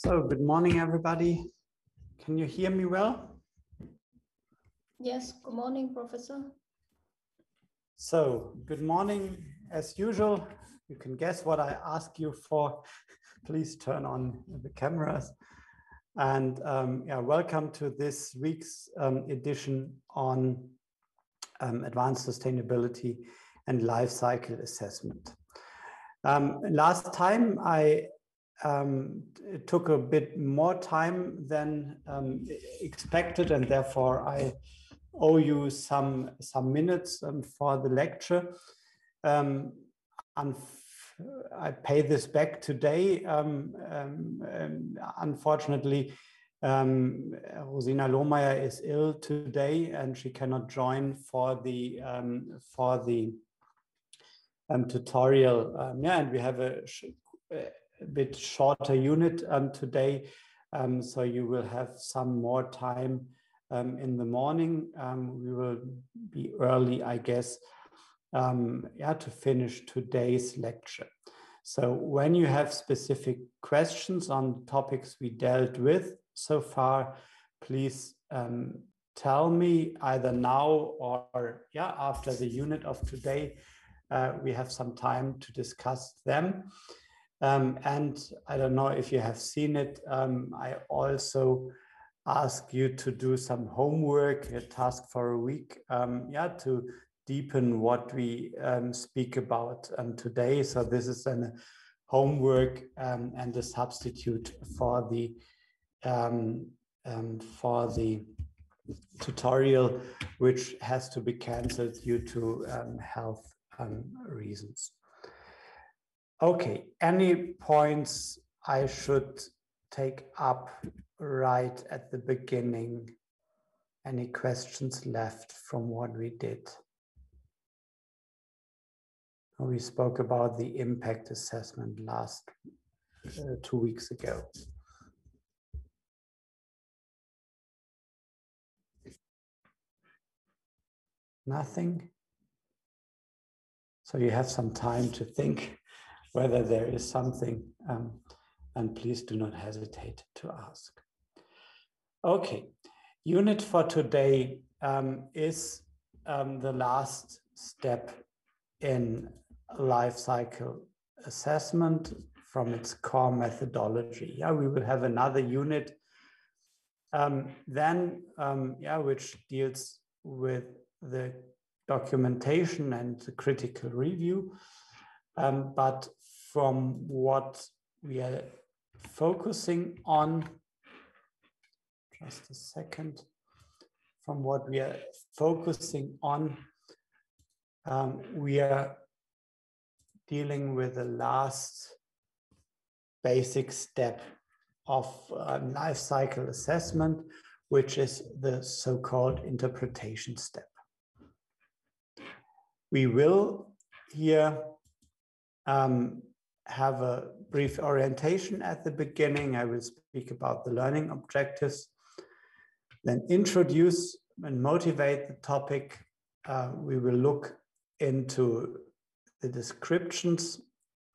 So, good morning, everybody. Can you hear me well? Yes, good morning, Professor. So, good morning. As usual, you can guess what I ask you for. Please turn on the cameras. And welcome to this week's edition on advanced sustainability and life cycle assessment. Last time it took a bit more time than expected, and therefore I owe you some minutes for the lecture. I pay this back today. Unfortunately, Rosina Lohmeyer is ill today, and she cannot join for the tutorial. And we have a bit shorter unit today, so you will have some more time in the morning. We will be early, I guess, to finish today's lecture. So when you have specific questions on topics we dealt with so far, please tell me either now or after the unit of today. We have some time to discuss them. And I don't know if you have seen it. I also ask you to do some homework, a task for a week, to deepen what we speak about today. So this is a homework and a substitute for the tutorial, which has to be cancelled due to health reasons. Okay, any points I should take up right at the beginning? Any questions left from what we did? We spoke about the impact assessment last 2 weeks ago. Nothing? So you have some time to think whether there is something, and please do not hesitate to ask. Okay, unit for today is the last step in life cycle assessment from its core methodology. We will have another unit which deals with the documentation and the critical review. But from what we are focusing on, just a second, from what we are focusing on, we are dealing with the last basic step of life cycle assessment, which is the so-called interpretation step. We will here have a brief orientation at the beginning. I will speak about the learning objectives, then introduce and motivate the topic. We will look into the descriptions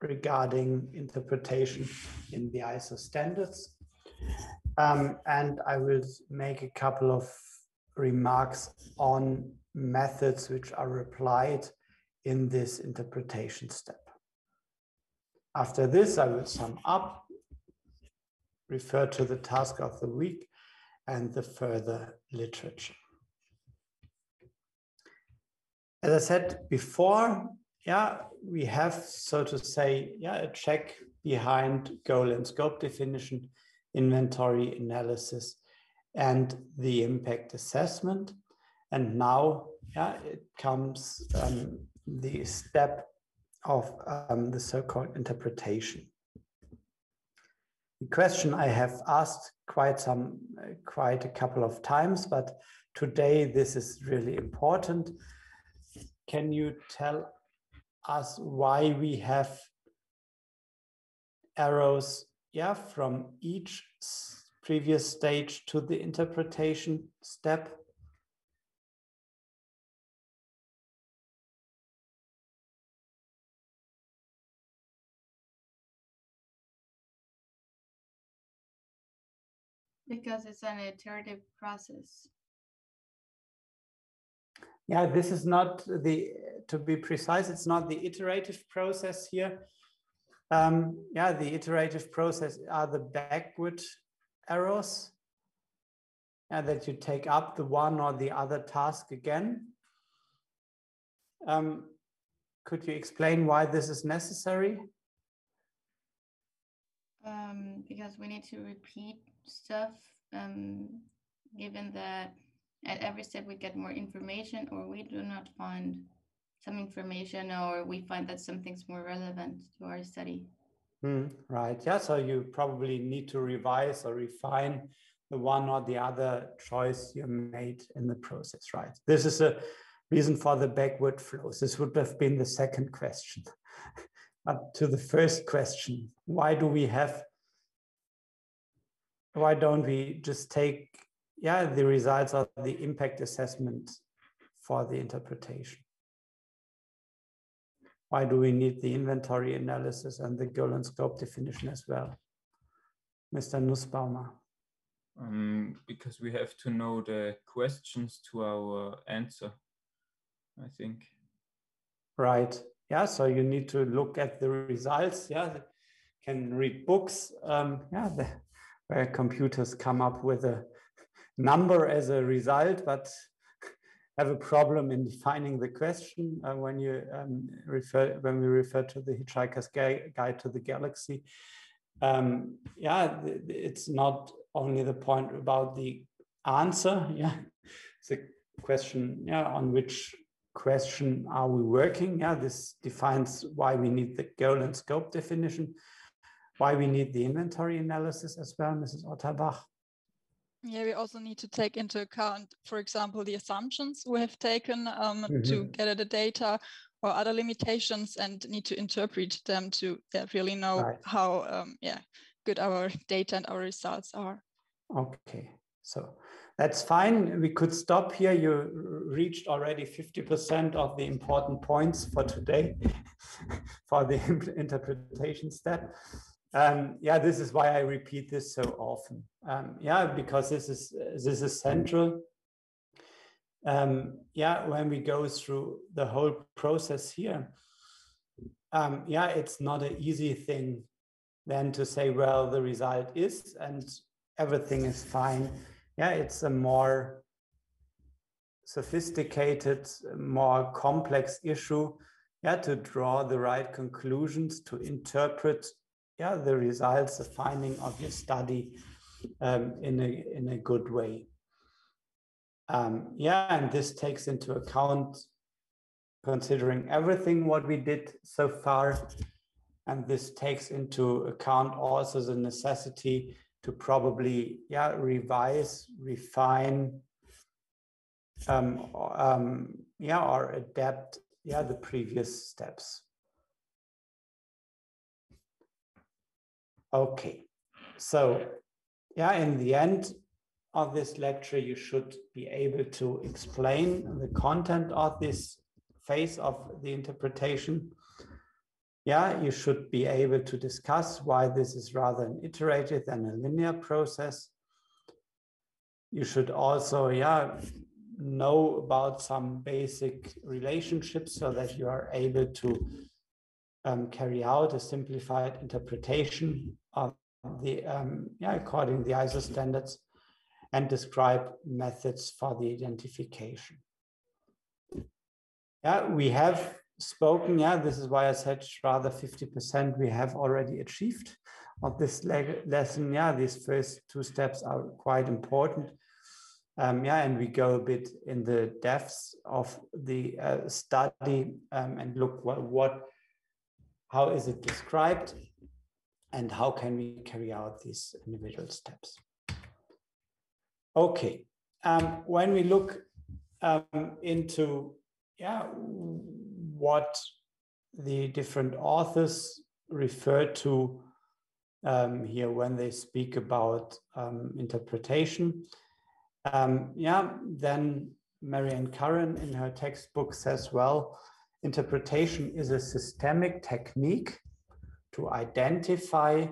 regarding interpretation in the ISO standards. And I will make a couple of remarks on methods which are applied in this interpretation step. After this, I will sum up, refer to the task of the week and the further literature. As I said before, we have, so to say, a check behind goal and scope definition, inventory analysis, and the impact assessment. And now, it comes the step of the so-called interpretation. The question I have asked quite a couple of times, but today this is really important. Can you tell us why we have arrows from each previous stage to the interpretation step? Because it's an iterative process. Yeah, this is not to be precise, it's not the iterative process here. Yeah, the iterative process are the backward arrows, that you take up the one or the other task again. Could you explain why this is necessary? Because we need to repeat stuff, given that at every step we get more information, or we do not find some information, or we find that something's more relevant to our study. Right, yeah, so you probably need to revise or refine the one or the other choice you made in the process, right? This is a reason for the backward flows. This would have been the second question. But to the first question, why don't we just take the results of the impact assessment for the interpretation? Why do we need the inventory analysis and the goal and scope definition as well? Mr. Nussbaumer. Because we have to know the questions to our answer, I think. Right. Yeah, so you need to look at the results. Yeah, can read books. Where computers come up with a number as a result, but have a problem in defining the question when we refer to the Hitchhiker's Guide to the Galaxy. It's not only the point about the answer. Yeah, it's a question. Yeah, on which question are we working? Yeah, this defines why we need the goal and scope definition, why we need the inventory analysis as well, Mrs. Otterbach. Yeah, we also need to take into account, for example, the assumptions we have taken to gather the data, or other limitations, and need to interpret them to really know how good our data and our results are. Okay, so that's fine. We could stop here. You reached already 50% of the important points for today for the interpretation step. This is why I repeat this so often. Because this is central. When we go through the whole process here, it's not an easy thing then to say, well, the result is and everything is fine. It's a more sophisticated, more complex issue. To draw the right conclusions, to interpret the results, the finding of your study in a good way. And this takes into account considering everything what we did so far, and this takes into account also the necessity to probably revise, refine, or adapt the previous steps. Okay, so in the end of this lecture, you should be able to explain the content of this phase of the interpretation. You should be able to discuss why this is rather an iterative than a linear process. You should also know about some basic relationships so that you are able to carry out a simplified interpretation of the according to the ISO standards, and describe methods for the identification. We have spoken, this is why I said rather 50% we have already achieved of this lesson. These first two steps are quite important. And we go a bit in the depths of the study and look how is it described and how can we carry out these individual steps. Okay, when we look into what the different authors refer to here when they speak about interpretation, then Marianne Curran in her textbook says, well, interpretation is a systemic technique to identify,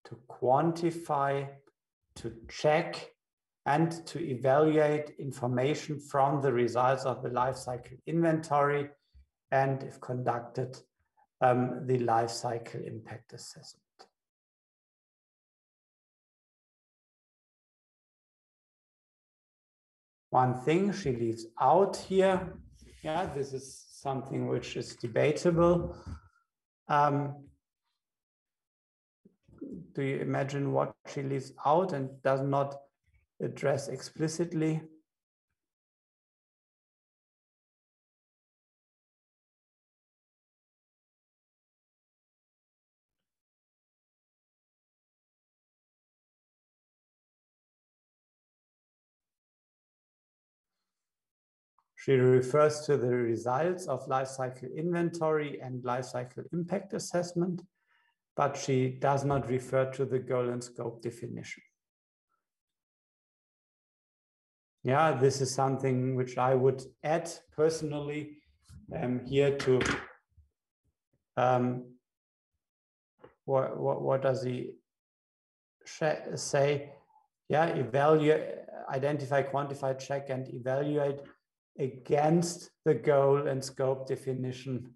to quantify, to check and to evaluate information from the results of the life cycle inventory, and if conducted, the life cycle impact assessment. One thing she leaves out here, yeah, this is something which is debatable. Do you imagine what she leaves out and does not address explicitly? She refers to the results of life cycle inventory and life cycle impact assessment, but she does not refer to the goal and scope definition. Yeah, this is something which I would add personally here to what does he say? Yeah, evaluate, identify, quantify, check, and evaluate against the goal and scope definition.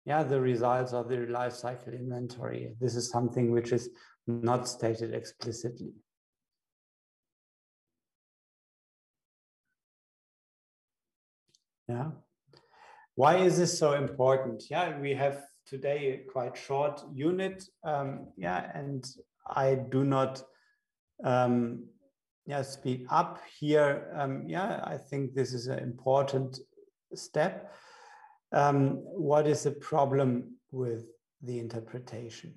Yeah, the results of the life cycle inventory. This is something which is not stated explicitly. Yeah. Why is this so important? Yeah, we have today a quite short unit. Yeah, and I do not speed up here. Yeah, I think this is an important step. What is the problem with the interpretation?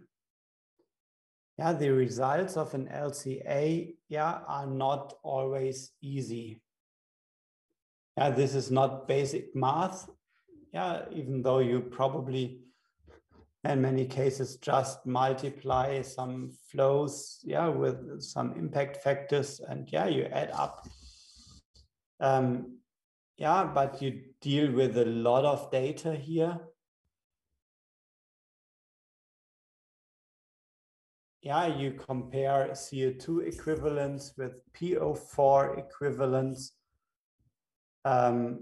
Yeah, the results of an LCA, yeah, are not always easy. Yeah, this is not basic math. Yeah, even though you probably in many cases just multiply some flows, yeah, with some impact factors, and yeah, you add up. Yeah, but you deal with a lot of data here. Yeah, you compare CO2 equivalents with PO4 equivalents. Yeah,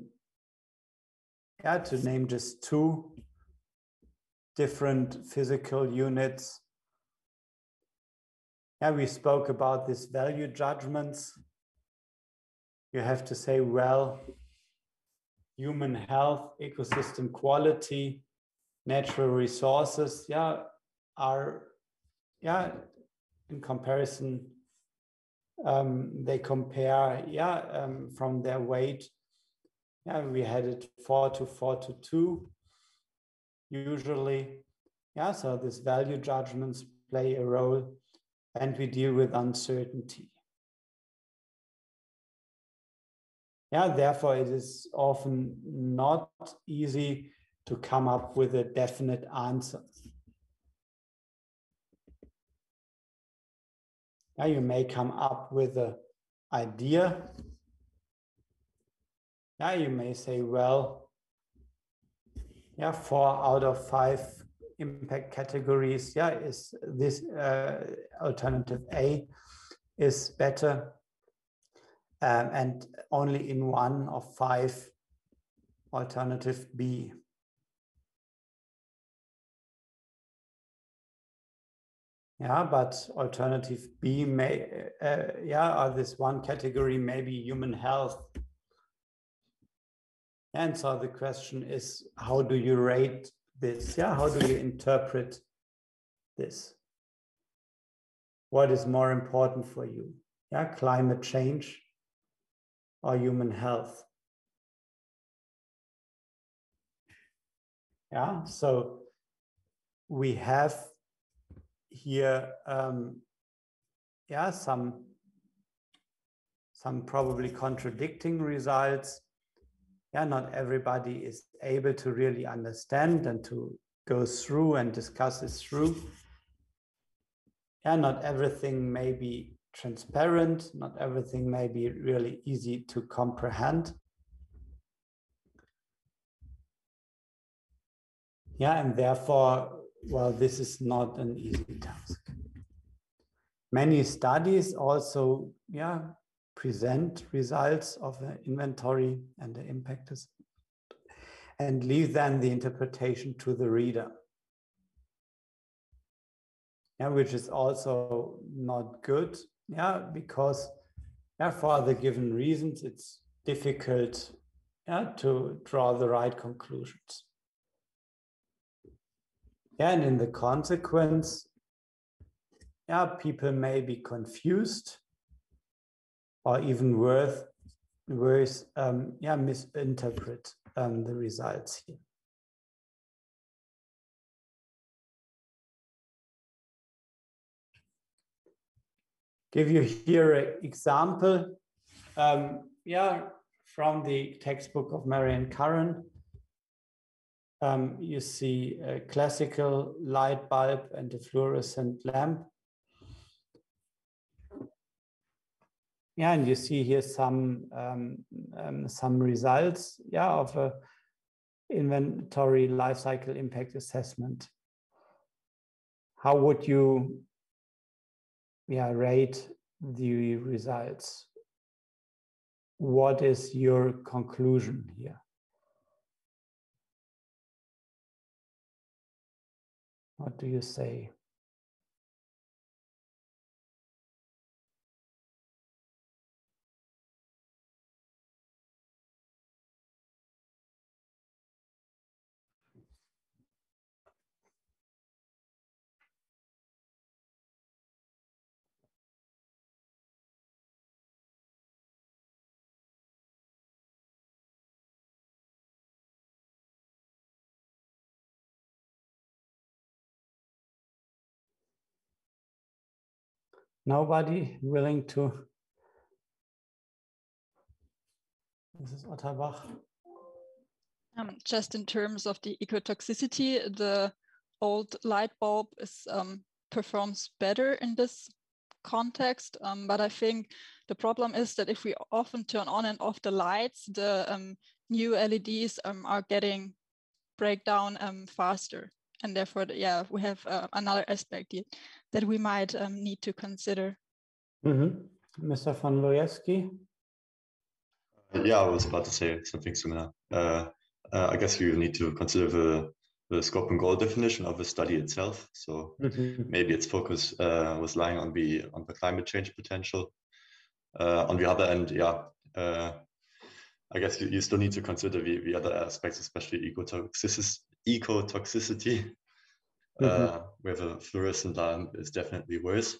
to name just two different physical units. Yeah, we spoke about these value judgments. You have to say, well, human health, ecosystem quality, natural resources, yeah, are, yeah, in comparison, they compare, yeah, from their weight. Yeah, we had it 4 to 4 to 2 usually. Yeah, so these value judgments play a role, and we deal with uncertainty. Yeah, therefore it is often not easy to come up with a definite answer. Yeah, you may come up with an idea. Yeah, you may say, well, yeah, 4 out of 5 impact categories, yeah, is this alternative A is better, and only in 1 of 5 alternative B. Yeah, but alternative B may, or this one category may be human health. And so the question is, how do you rate this? Yeah, how do you interpret this? What is more important for you? Yeah, climate change or human health? Yeah, so we have here, some probably contradicting results. Yeah, not everybody is able to really understand and to go through and discuss this through. Yeah, not everything may be transparent, not everything may be really easy to comprehend. Yeah, and therefore, well, this is not an easy task. Many studies also, present results of the inventory and the impact assessment and leave then the interpretation to the reader. Which is also not good, because for the given reasons, it's difficult to draw the right conclusions. And in the consequence, people may be confused or even worse, misinterpret the results here. Give you here an example, from the textbook of Marian Curran. You see a classical light bulb and a fluorescent lamp. And you see here some results, of a inventory life cycle impact assessment. How would you rate the results? What is your conclusion here? What do you say? Nobody willing to? Mrs. Otterbach. Just in terms of the ecotoxicity, the old light bulb is performs better in this context, but I think the problem is that if we often turn on and off the lights, the new LEDs are getting breakdown faster, and therefore, we have another aspect that we might need to consider. Mr. von Lojewski? Yeah, I was about to say something similar. I guess you need to consider the scope and goal definition of the study itself. So maybe its focus was lying on the climate change potential. On the other end, I guess you still need to consider the other aspects, especially ecotoxicity, where the fluorescent lamp is definitely worse.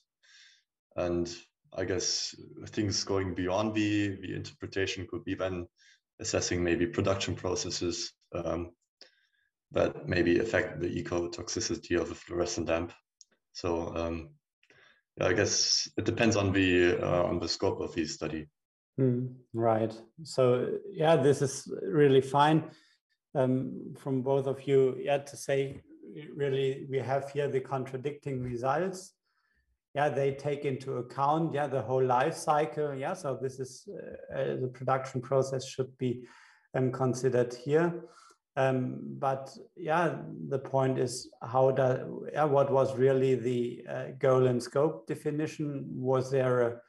And I guess things going beyond the interpretation could be then assessing maybe production processes that maybe affect the ecotoxicity of a fluorescent lamp. So I guess it depends on the scope of the study. Right. So this is really fine from both of you. To say really we have here the contradicting results. They take into account the whole life cycle. So this is the production process should be considered here. But the point is what was really the goal and scope definition? Was there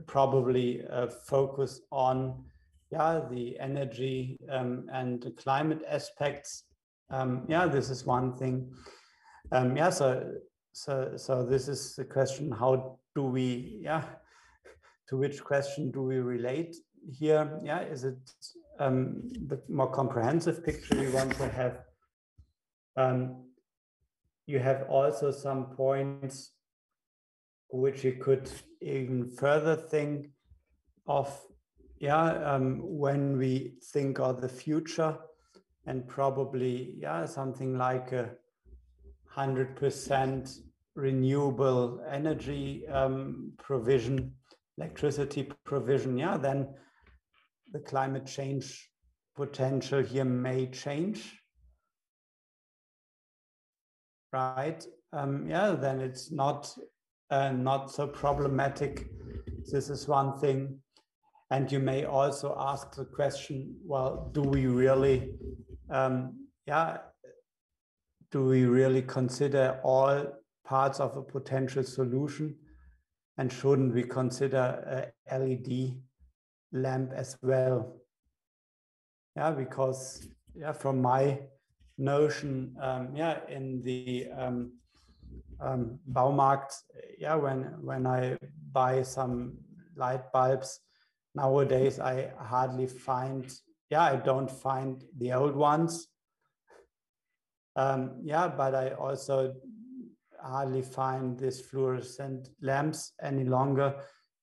probably a focus on the energy and the climate aspects? This is one thing. So this is the question: how do we to which question do we relate here? Is it the more comprehensive picture we want to have? You have also some points which you could even further think of when we think of the future, and probably something like a 100% renewable energy provision, electricity provision, then the climate change potential here may change, right? Then it's not so problematic. This is one thing. And you may also ask the question, well, do we really consider all parts of a potential solution? And shouldn't we consider a LED lamp as well? Yeah, because yeah, from my notion, yeah, in the Baumarkt, yeah, when I buy some light bulbs nowadays, I hardly find, yeah, I don't find the old ones. Yeah, but I also hardly find these fluorescent lamps any longer.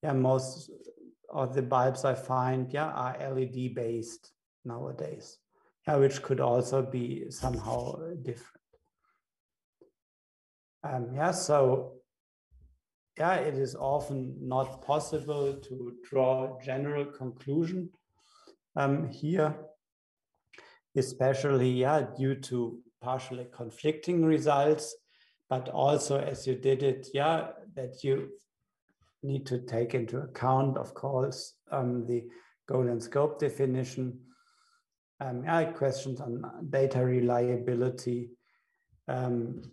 Yeah, most of the bulbs I find, yeah, are LED based nowadays, yeah, which could also be somehow different. Yeah, so yeah, it is often not possible to draw general conclusion here, especially yeah, due to partially conflicting results, but also as you did it, yeah, that you need to take into account, of course, the goal and scope definition, yeah, questions on data reliability,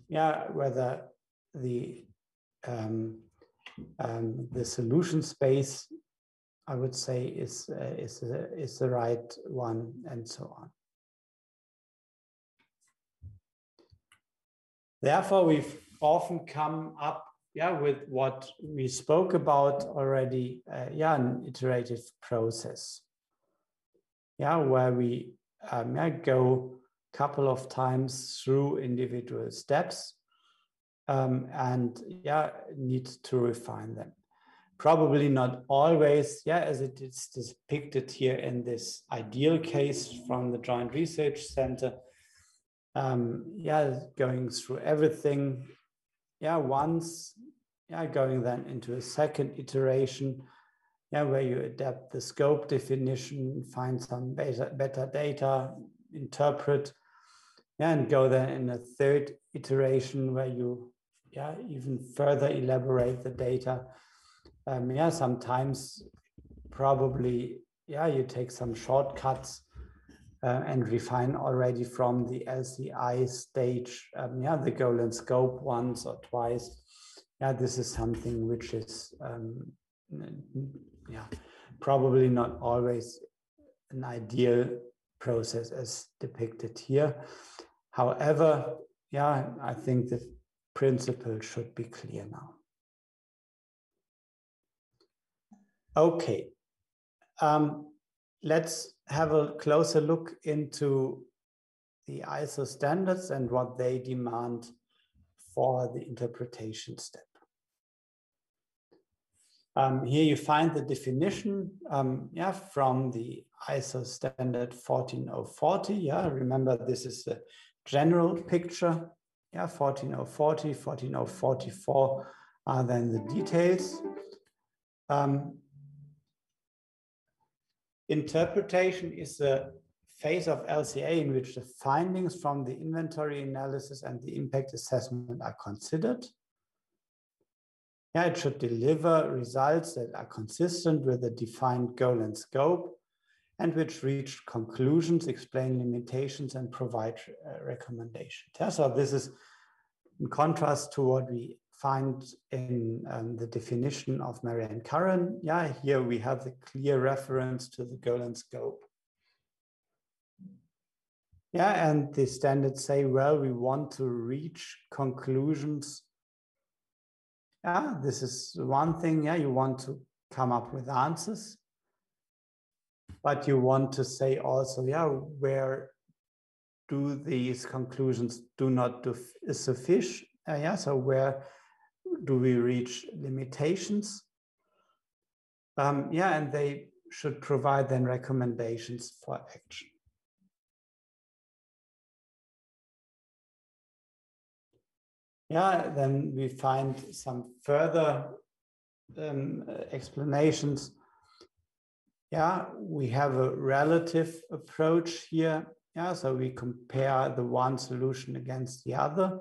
yeah, whether the solution space, I would say, is the right one, and so on. Therefore, we've often come up, yeah, with what we spoke about already, yeah, an iterative process, yeah, where we yeah, go a couple of times through individual steps and yeah, need to refine them. Probably not always, yeah, as it is depicted here in this ideal case from the Joint Research Center. Yeah, going through everything, yeah, once, yeah, going then into a second iteration, yeah, where you adapt the scope definition, find some better data, interpret, yeah, and go then in a third iteration where you, yeah, even further elaborate the data. Yeah, sometimes probably, yeah, you take some shortcuts and refine already from the LCI stage, yeah, the goal and scope once or twice. Yeah, this is something which is, yeah, probably not always an ideal process as depicted here. However, yeah, I think the principle should be clear now. Okay, let's have a closer look into the ISO standards and what they demand for the interpretation step. Here you find the definition, yeah, from the ISO standard 14040. Yeah, remember this is the general picture. Yeah, 14040, 14044 are then the details. Interpretation is a phase of LCA in which the findings from the inventory analysis and the impact assessment are considered. Yeah, it should deliver results that are consistent with the defined goal and scope, and which reach conclusions, explain limitations, and provide recommendations. Yeah, so this is in contrast to what we find in the definition of Marianne Curran. Yeah, here we have the clear reference to the goal and scope. Yeah, and the standards say, well, we want to reach conclusions. Yeah, this is one thing. Yeah, you want to come up with answers, but you want to say also, yeah, where do these conclusions do not do sufficient? Yeah, so where do we reach limitations? Yeah, and they should provide then recommendations for action. Yeah, then we find some further explanations. Yeah, we have a relative approach here. Yeah, so we compare the one solution against the other.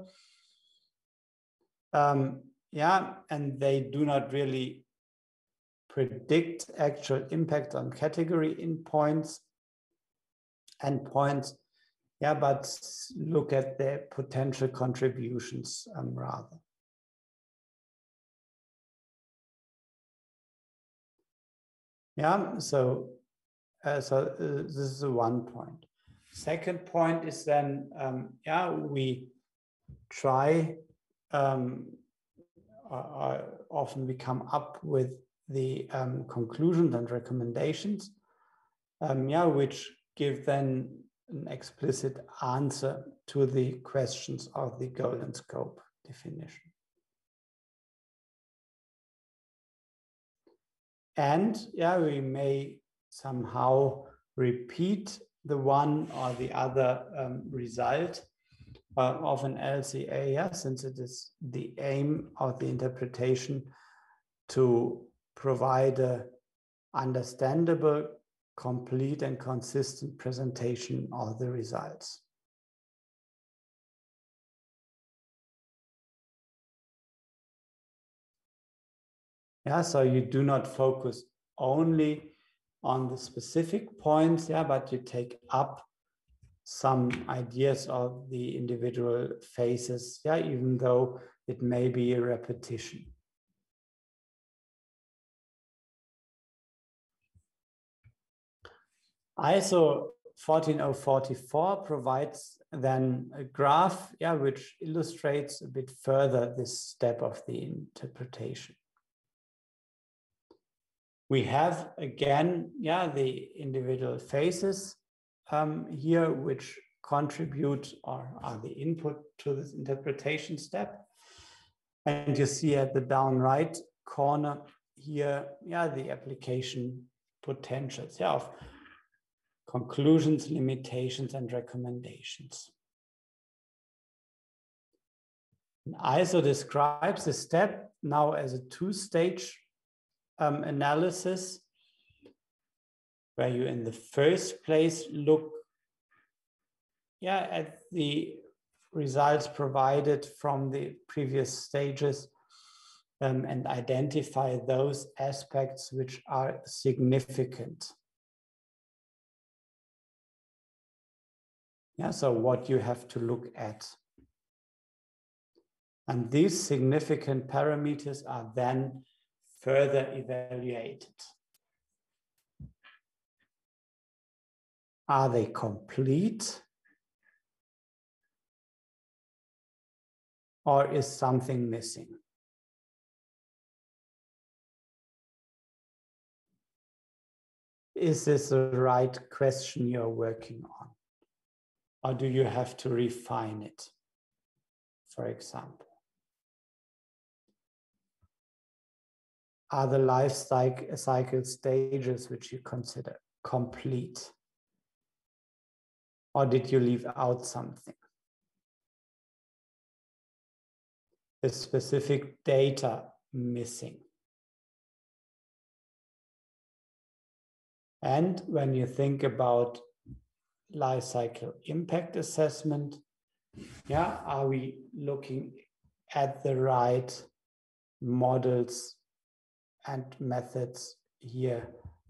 Yeah, and they do not really predict actual impact on category endpoints, yeah, but look at their potential contributions rather. Yeah, so this is one point. Second point is then, yeah, we try, often we come up with the conclusions and recommendations, yeah, which give then an explicit answer to the questions of the golden scope definition. And yeah, we may somehow repeat the one or the other result of an LCA, yeah, since it is the aim of the interpretation to provide a understandable, complete and consistent presentation of the results. Yeah, so you do not focus only on the specific points, yeah, but you take up some ideas of the individual phases, yeah, even though it may be a repetition. ISO 14044 provides then a graph, yeah, which illustrates a bit further this step of the interpretation. We have again, yeah, the individual phases here, which contribute or are the input to this interpretation step. And you see at the down right corner here, yeah, the application potentials, yeah, of conclusions, limitations, and recommendations. And ISO describes the step now as a two-stage analysis, where you in the first place look, yeah, at the results provided from the previous stages and identify those aspects which are significant. Yeah, so what you have to look at. And these significant parameters are then further evaluated. Are they complete? Or is something missing? Is this the right question you're working on? Or do you have to refine it, for example? Are the life cycle stages which you consider complete? Or did you leave out something? Is specific data missing? And when you think about life cycle impact assessment, yeah, are we looking at the right models and methods here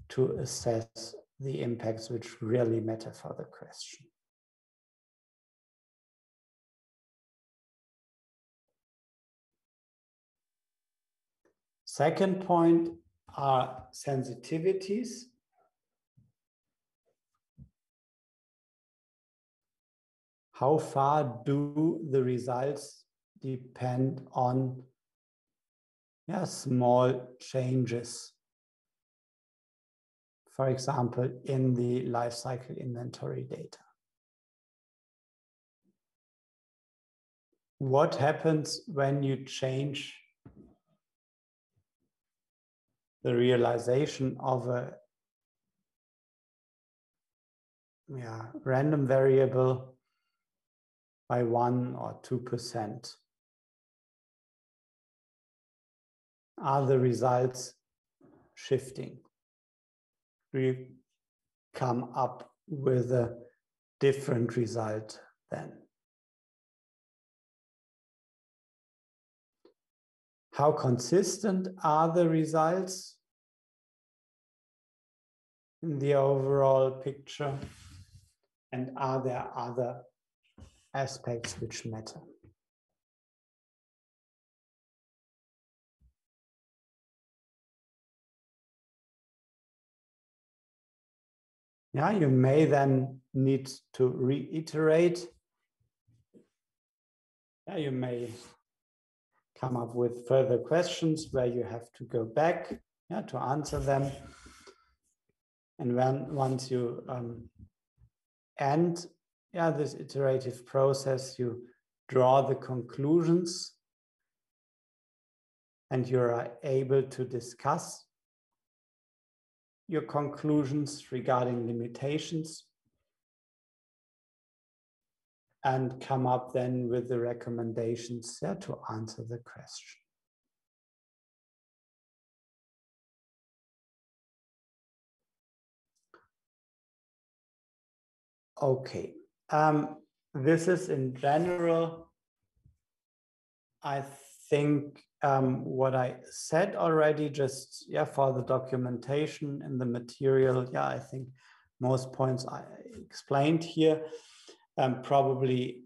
to assess the impacts which really matter for the question? Second point are sensitivities. How far do the results depend on, yeah, small changes? For example, in the life cycle inventory data. What happens when you change the realization of a random variable by 1 or 2%? Are the results shifting? Do you come up with a different result then? How consistent are the results in the overall picture? And are there other aspects which matter? Yeah, you may then need to reiterate. Yeah, you may come up with further questions where you have to go back, yeah, to answer them. And once you end, yeah, this iterative process, you draw the conclusions and you are able to discuss your conclusions regarding limitations and come up then with the recommendations, yeah, to answer the question. Okay, this is in general, I think, what I said already, just, yeah, for the documentation in the material. Yeah, I think most points I explained here. Probably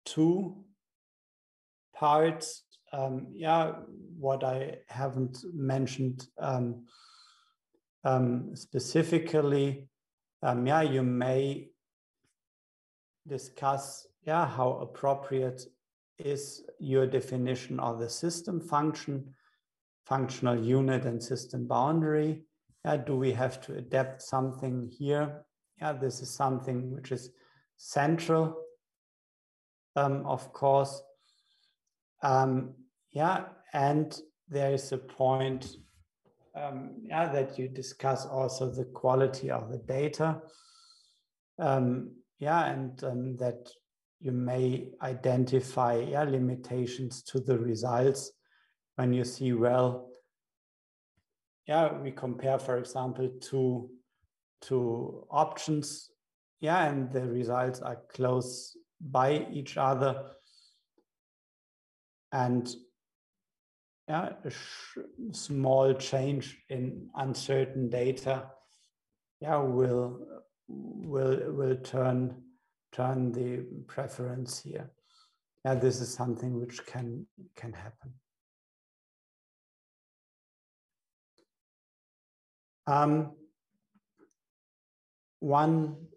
two parts. Yeah, what I haven't mentioned specifically. Yeah, you may discuss, yeah, how appropriate is your definition of the system function, functional unit and system boundary. Yeah, do we have to adapt something here? Yeah, this is something which is central, of course. Yeah, and there is a point, yeah, that you discuss also the quality of the data. Yeah, and that you may identify, yeah, limitations to the results when you see, well, yeah, we compare, for example, two options, yeah, and the results are close by each other. And yeah, a small change in uncertain data, yeah, will turn the preference here. Yeah, this is something which can happen. One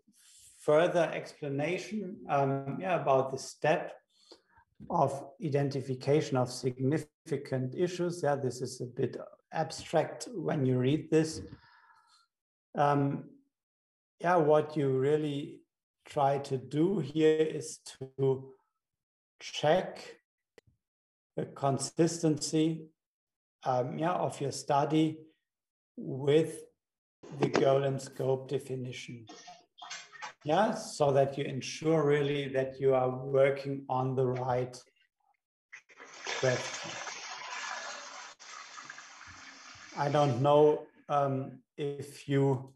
further explanation, yeah, about the step of identification of significant issues. Yeah, this is a bit abstract when you read this. Yeah, what you really try to do here is to check the consistency, yeah, of your study with the goal and scope definition. Yeah, so that you ensure really that you are working on the right question. I don't know if you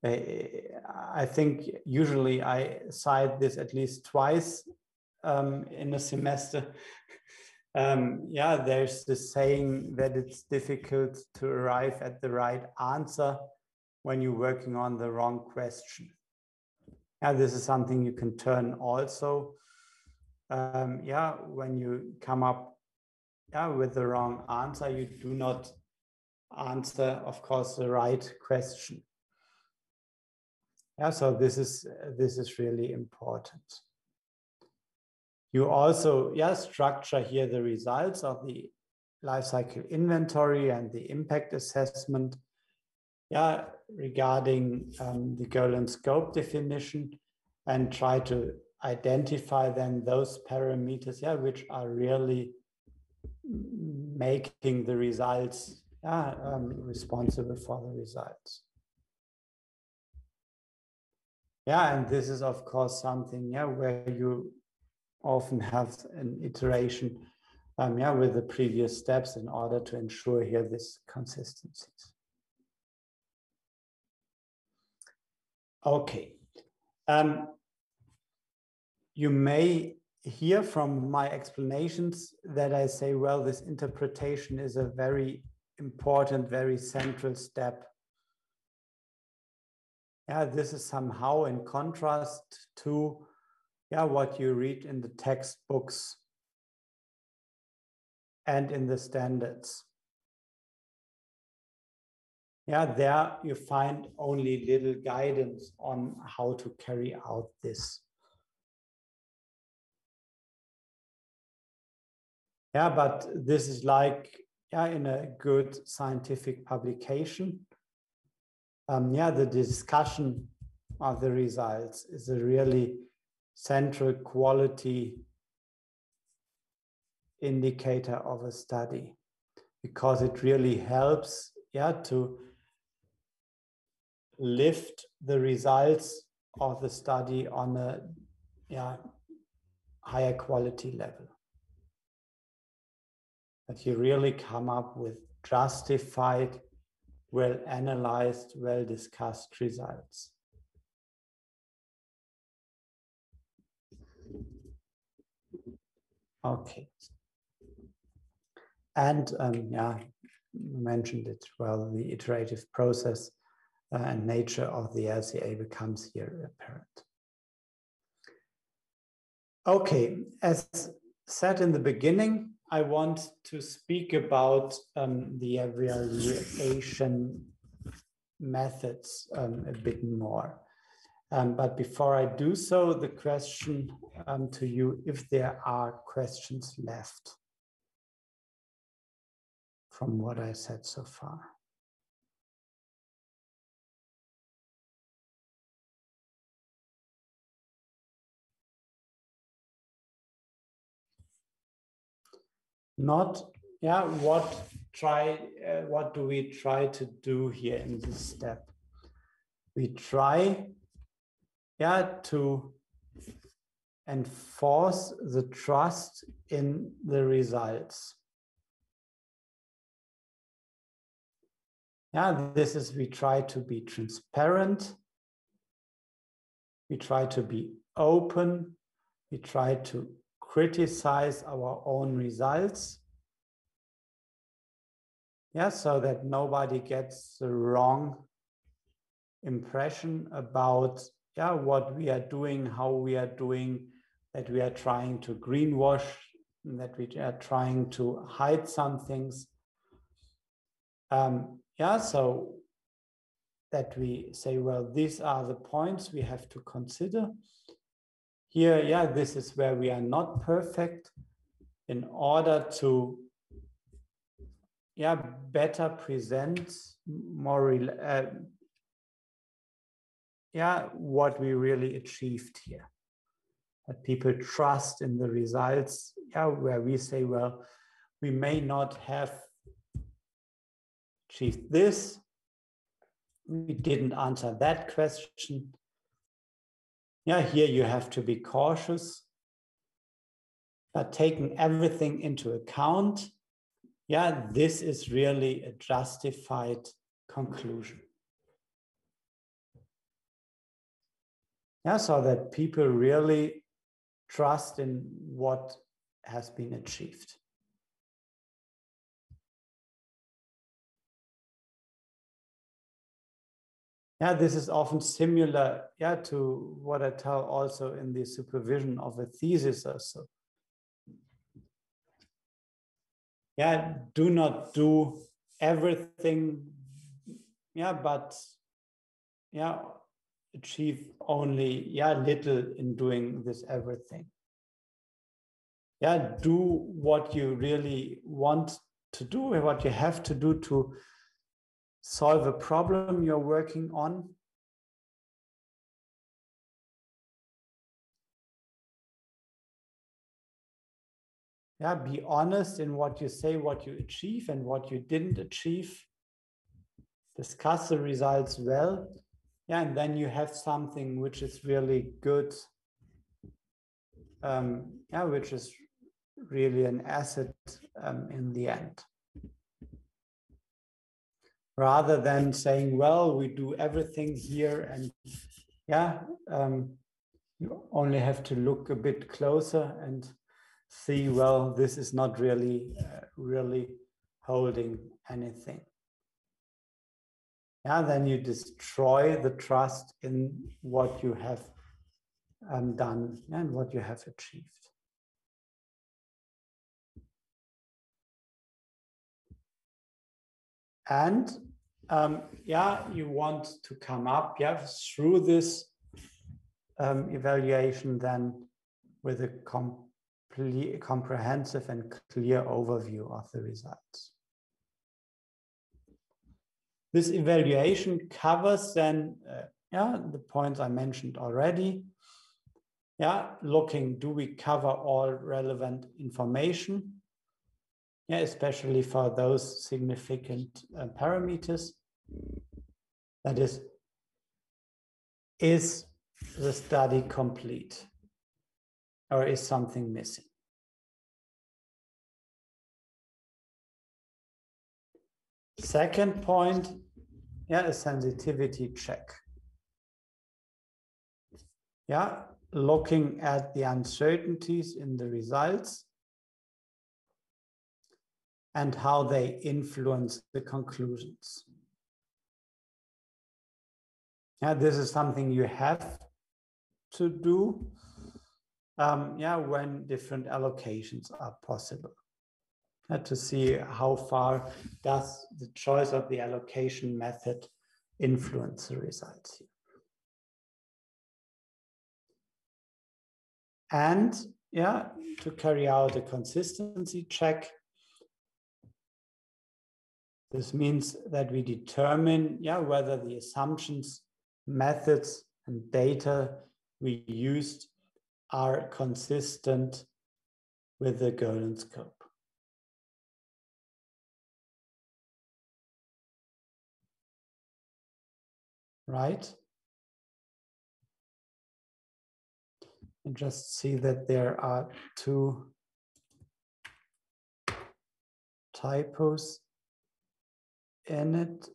I think usually I cite this at least twice in a semester. Yeah, there's the saying that it's difficult to arrive at the right answer when you're working on the wrong question. Yeah, this is something you can turn also. Yeah, when you come up, yeah, with the wrong answer, you do not answer, of course, the right question. Yeah, so this is really important. You also, yeah, structure here the results of the life cycle inventory and the impact assessment, yeah, regarding the goal and scope definition, and try to identify then those parameters, yeah, which are really making the results, yeah, responsible for the results. Yeah, and this is of course something, yeah, where you often have an iteration, yeah, with the previous steps in order to ensure here this consistencies. Okay, you may hear from my explanations that I say, well, this interpretation is a very important, very central step. Yeah, this is somehow in contrast to, yeah, what you read in the textbooks and in the standards. yeah, there you find only little guidance on how to carry out this. Yeah, but this is like, yeah, in a good scientific publication. Yeah, the discussion of the results is a really central quality indicator of a study, because it really helps, yeah, to lift the results of the study on a, yeah, higher quality level. That you really come up with justified, well analyzed, well discussed results. Okay. And yeah, you mentioned it well, the iterative process and nature of the LCA becomes here apparent. Okay, as said in the beginning, I want to speak about the evaluation methods a bit more. But before I do so, the question to you, if there are questions left from what I said so far. Not, yeah, what do we try to do here in this step? We try, yeah, to enforce the trust in the results. Yeah, this is, we try to be transparent. We try to be open. We try to criticize our own results. Yeah, so that nobody gets the wrong impression about, yeah, what we are doing, how we are doing, that we are trying to greenwash, that we are trying to hide some things. Yeah, so that we say, well, these are the points we have to consider. Here, yeah, this is where we are not perfect, in order to, yeah, better present more, yeah, what we really achieved here. That people trust in the results, yeah, where we say, well, we may not have achieved this, we didn't answer that question. Yeah, here you have to be cautious, but taking everything into account, yeah, this is really a justified conclusion. Yeah, so that people really trust in what has been achieved. Yeah, this is often similar, yeah, to what I tell also in the supervision of a thesis or so. Yeah, do not do everything, yeah, but yeah, achieve only, yeah, little in doing this everything. Yeah, do what you really want to do and what you have to do to solve a problem you're working on. Yeah, be honest in what you say, what you achieve and what you didn't achieve. Discuss the results well. Yeah, and then you have something which is really good. Yeah, which is really an asset in the end. Rather than saying, well, we do everything here and yeah, you only have to look a bit closer and see, well, this is not really, really holding anything. Yeah, then you destroy the trust in what you have done and what you have achieved. And yeah, you want to come up, yeah, through this evaluation then with a complete, comprehensive and clear overview of the results. This evaluation covers then, yeah, the points I mentioned already. Yeah, looking, do we cover all relevant information? Yeah, especially for those significant parameters. That is the study complete or is something missing? Second point, yeah, a sensitivity check. Yeah, looking at the uncertainties in the results and how they influence the conclusions. Yeah, this is something you have to do, yeah, when different allocations are possible. To see how far does the choice of the allocation method influence the results here. And yeah, to carry out a consistency check. This means that we determine, yeah, whether the assumptions, methods, and data we used are consistent with the golden scope. Right? And just see that there are two typos in it.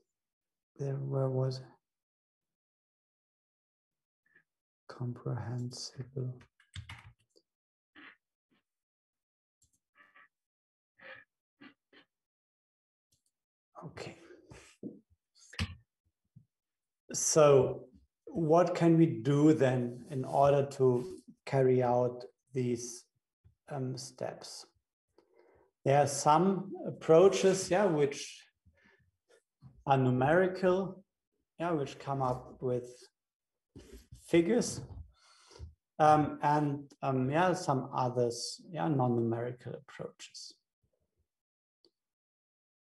Where was comprehensible? Okay. So what can we do then in order to carry out these steps? There are some approaches, yeah, which are numerical, yeah, which come up with figures, and yeah, some others, yeah, non-numerical approaches.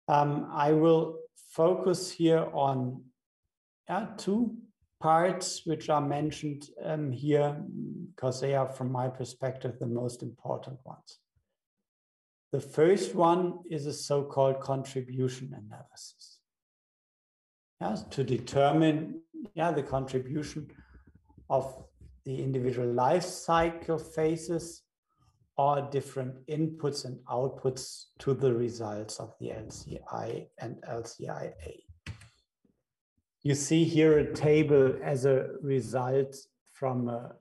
I will focus here on two parts which are mentioned here because they are, from my perspective, the most important ones. The first one is a so-called contribution analysis. Yes, to determine the contribution of the individual life cycle phases or different inputs and outputs to the results of the LCI and LCIA. You see here a table as a result from a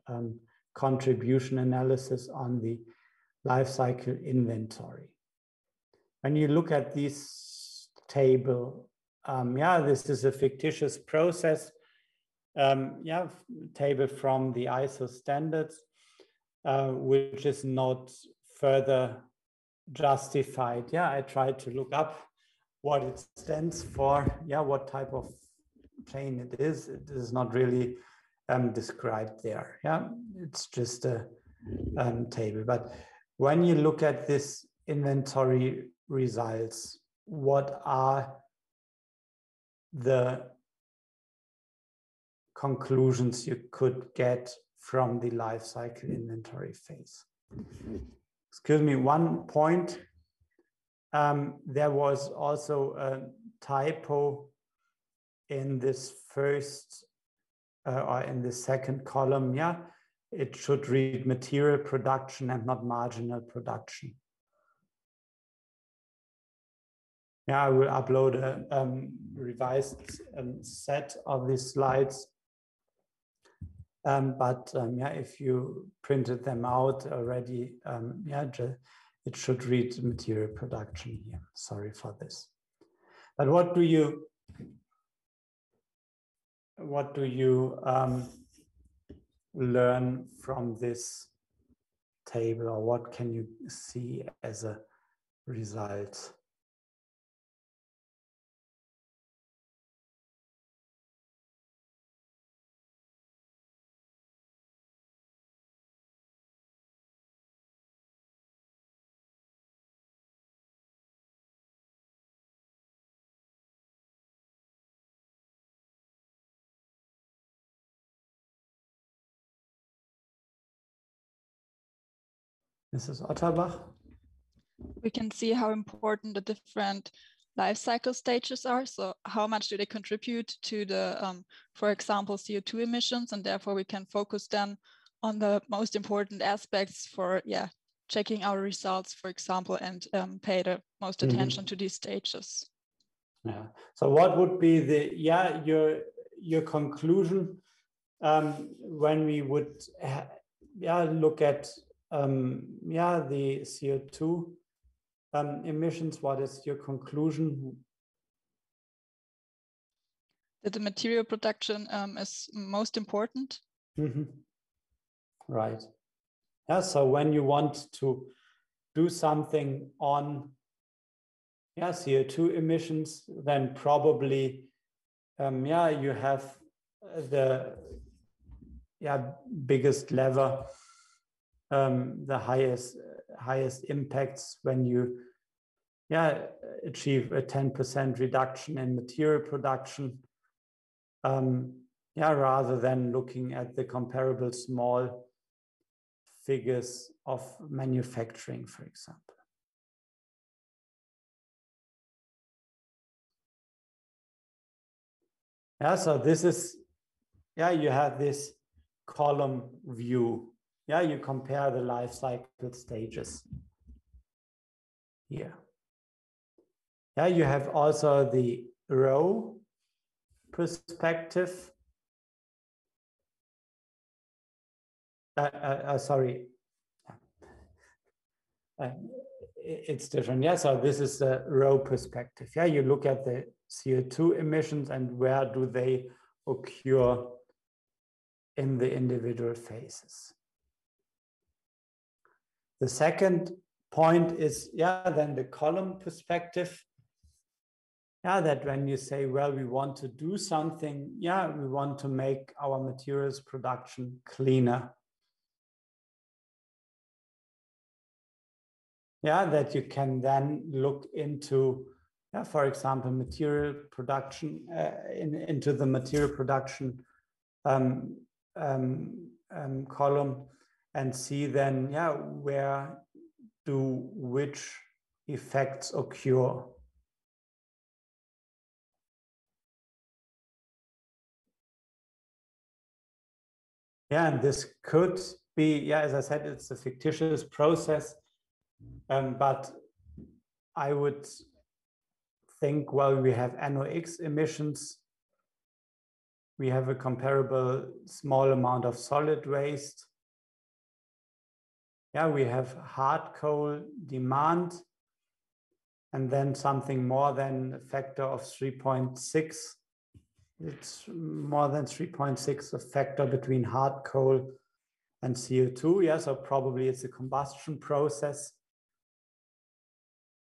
contribution analysis on the life cycle inventory. When you look at this table, this is a fictitious process, table from the ISO standards, which is not further justified. I tried to look up what it stands for, what type of chain it is. It is not really described there. It's just a table. But when you look at this inventory results, what are the conclusions you could get from the life cycle inventory phase? Excuse me, one point. There was also a typo in this first or in the second column. It should read material production and not marginal production. I will upload a revised set of these slides. If you printed them out already, it should read material production here. Sorry for this. But what do you learn from this table, or what can you see as a result? Mrs. Otterbach? We can see how important the different life cycle stages are. So how much do they contribute to the, for example, CO2 emissions, and therefore we can focus then on the most important aspects for, checking our results, for example, and pay the most attention to these stages. Yeah. So what would be the, your conclusion when we would, look at, the CO2 emissions? What is your conclusion? That the material production is most important. Mm-hmm. Right. Yeah. So when you want to do something on CO2 emissions, then probably you have the biggest lever, the highest impacts when you achieve a 10% reduction in material production, rather than looking at the comparable small figures of manufacturing, for example. Yeah, so this is, you have this column view. Yeah, you compare the life cycle stages here. Yeah, you have also the row perspective. Sorry. It's different. Yeah, so this is the row perspective. Yeah, you look at the CO2 emissions and where do they occur in the individual phases. The second point is, then the column perspective. Yeah, that when you say, well, we want to do something, we want to make our materials production cleaner. Yeah, that you can then look into, for example, material production, into the material production column, and see then, where do which effects occur. Yeah, and this could be, as I said, it's a fictitious process, but I would think, well, we have NOx emissions, we have a comparable small amount of solid waste. Yeah, we have hard coal demand, and then something more than a factor of 3.6. It's more than 3.6, a factor between hard coal and CO2. Yeah, so probably it's a combustion process.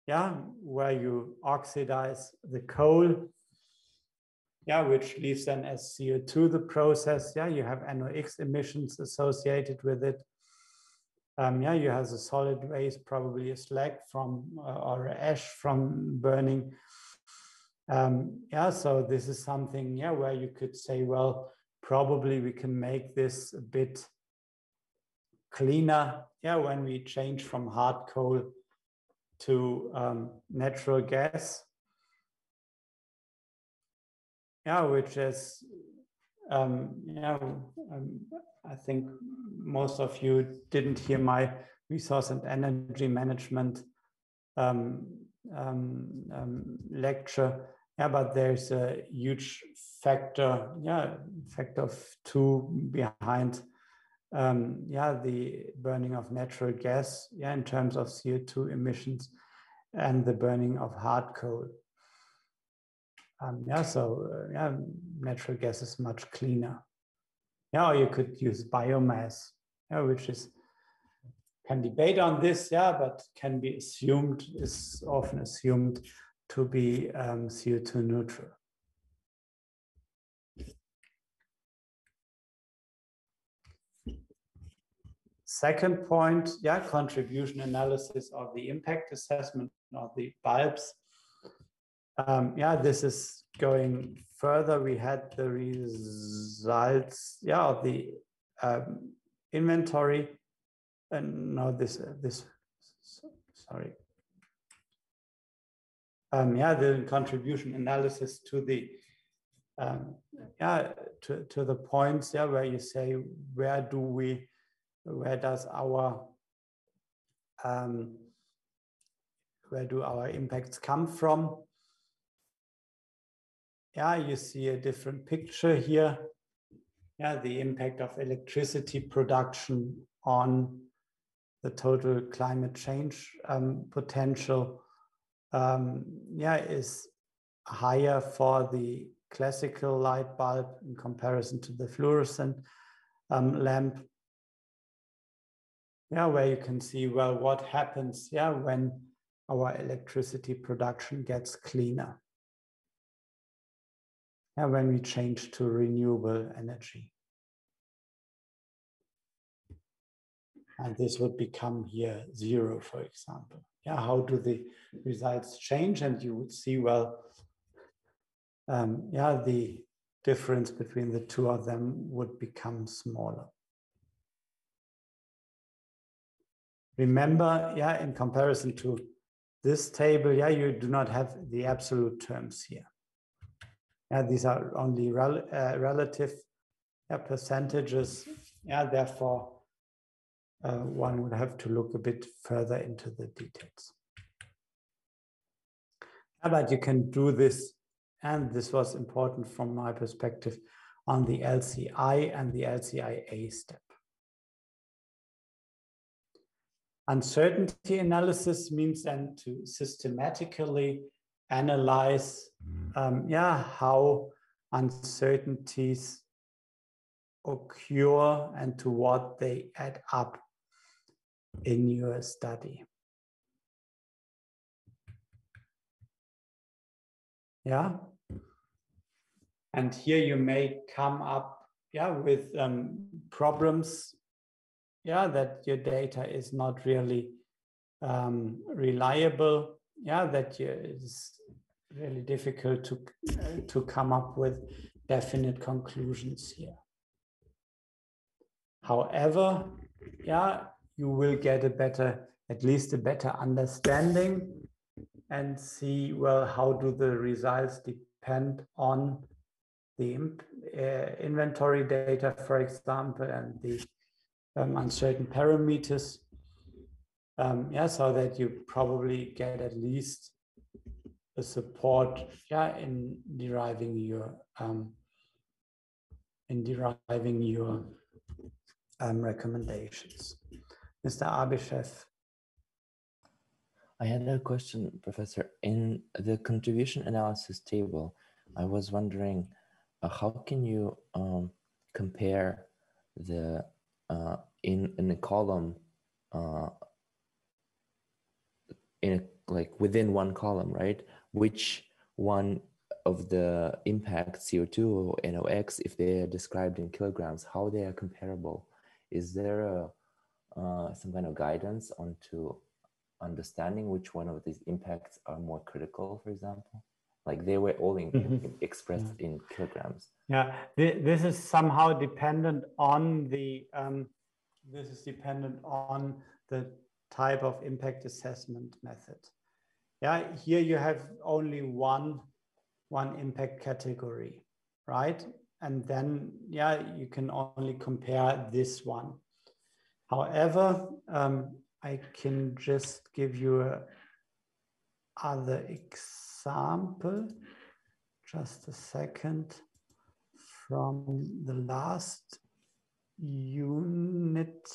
Yeah, where you oxidize the coal. Yeah, which leaves then as CO2 the process. Yeah, you have NOx emissions associated with it. You have the solid waste, probably a slag from or ash from burning. So this is something, where you could say, well, probably we can make this a bit cleaner, when we change from hard coal to natural gas. Which is, I think most of you didn't hear my resource and energy management lecture. But there's a huge factor, factor of 2 behind, the burning of natural gas, in terms of CO2 emissions, and the burning of hard coal. Natural gas is much cleaner. Or you could use biomass, which can debate on this, but can be assumed, is often assumed to be CO2 neutral. Second point, contribution analysis of the impact assessment of the bulbs. This is going further. We had the results, of the inventory. no, sorry. Yeah, the contribution analysis to the to the points, yeah, where you say where does our where do our impacts come from? Yeah, you see a different picture here. Yeah, the impact of electricity production on the total climate change potential is higher for the classical light bulb in comparison to the fluorescent lamp. Yeah, where you can see, well, what happens, yeah, when our electricity production gets cleaner. Yeah, when we change to renewable energy. And this would become here 0, for example. Yeah, how do the results change? And you would see, well, the difference between the two of them would become smaller. Remember, yeah, in comparison to this table, yeah, you do not have the absolute terms here. Yeah, these are only relative percentages. Yeah, therefore, one would have to look a bit further into the details. But you can do this, and this was important from my perspective, on the LCI and the LCIA step. Uncertainty analysis means then to systematically analyze how uncertainties occur and to what they add up in your study. Yeah. And here you may come up with problems that your data is not really reliable, that it's really difficult to come up with definite conclusions here. However, you will get at least a better understanding and see, well, how do the results depend on the inventory data, for example, and the uncertain parameters, so that you probably get at least a support, in deriving your recommendations. Mr. Abishev. I had a question, Professor. In the contribution analysis table, I was wondering how can you compare the in a column within one column, right? Which one of the impact CO2 or NOx, if they are described in kilograms, how they are comparable? Is there some kind of guidance onto understanding which one of these impacts are more critical, for example? Like they were all expressed in kilograms. Yeah, this is somehow dependent on the type of impact assessment method. Yeah, here you have only one impact category, right? And then you can only compare this one. However, I can just give you another example, just a second, from the last unit.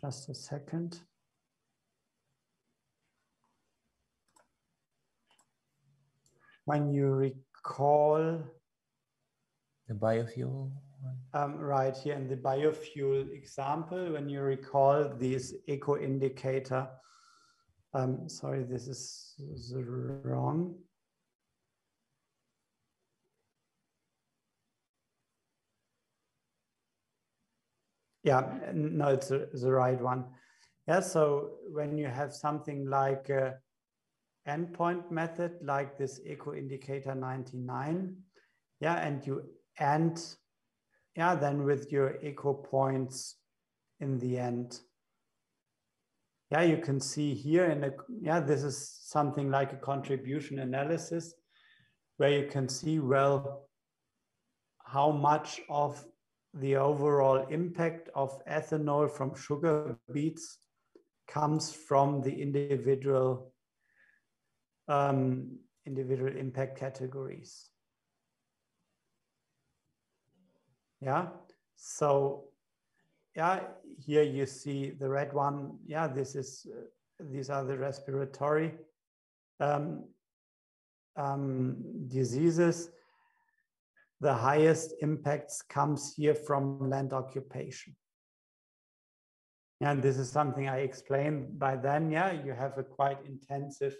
Just a second. When you recall the biofuel one? Right here in the biofuel example, when you recall this eco indicator, sorry, this is wrong. Yeah, no, it's the right one. Yeah, so when you have something like a endpoint method, like this echo indicator 99, yeah, and you end, yeah, then with your echo points in the end. Yeah, you can see here in a, yeah, this is something like a contribution analysis where you can see, well, how much of the overall impact of ethanol from sugar beets comes from the individual impact categories. Yeah, so yeah, here you see the red one. Yeah, this is these are the respiratory diseases. The highest impacts comes here from land occupation. And this is something I explained by then. Yeah, you have a quite intensive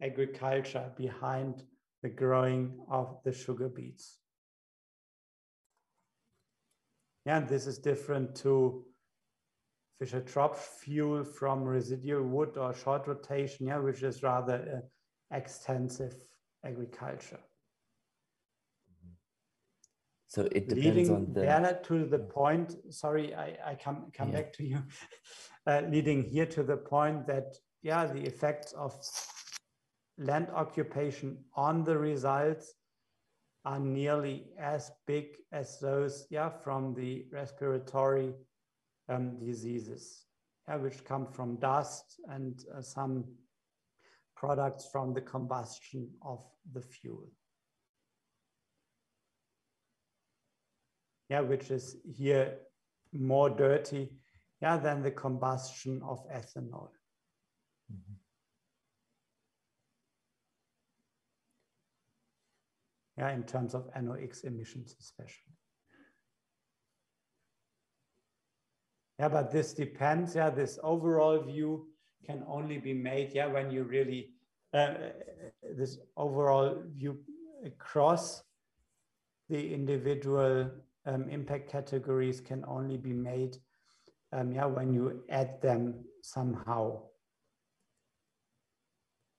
agriculture behind the growing of the sugar beets. Yeah, and this is different to Fischer-Tropsch fuel from residual wood or short rotation, yeah, which is rather extensive agriculture. So it depends on the to the point. Sorry, I come back to you. Leading here to the point that, yeah, the effects of land occupation on the results are nearly as big as those, yeah, from the respiratory diseases, yeah, which come from dust and some products from the combustion of the fuel. Yeah, which is here more dirty, yeah, than the combustion of ethanol. Mhm. Yeah, in terms of NOx emissions especially. Yeah, but this depends. Yeah, this overall view can only be made, yeah, when you really, this overall view across the individual impact categories can only be made, yeah, when you add them somehow.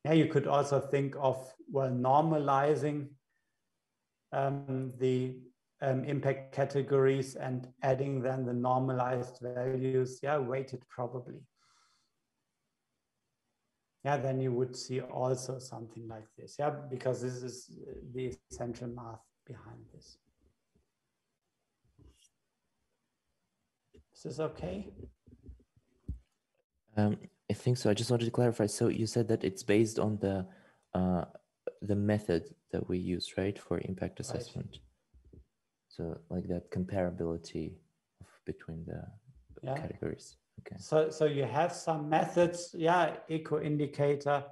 Yeah, you could also think of, well, normalizing the impact categories and adding then the normalized values, yeah, weighted probably. Yeah, then you would see also something like this, yeah, because this is the essential math behind this. Is this okay? I think so. I just wanted to clarify. So you said that it's based on the method that we use, right, for impact assessment. Right. So like that comparability between the categories. Okay. So you have some methods, yeah, eco indicator,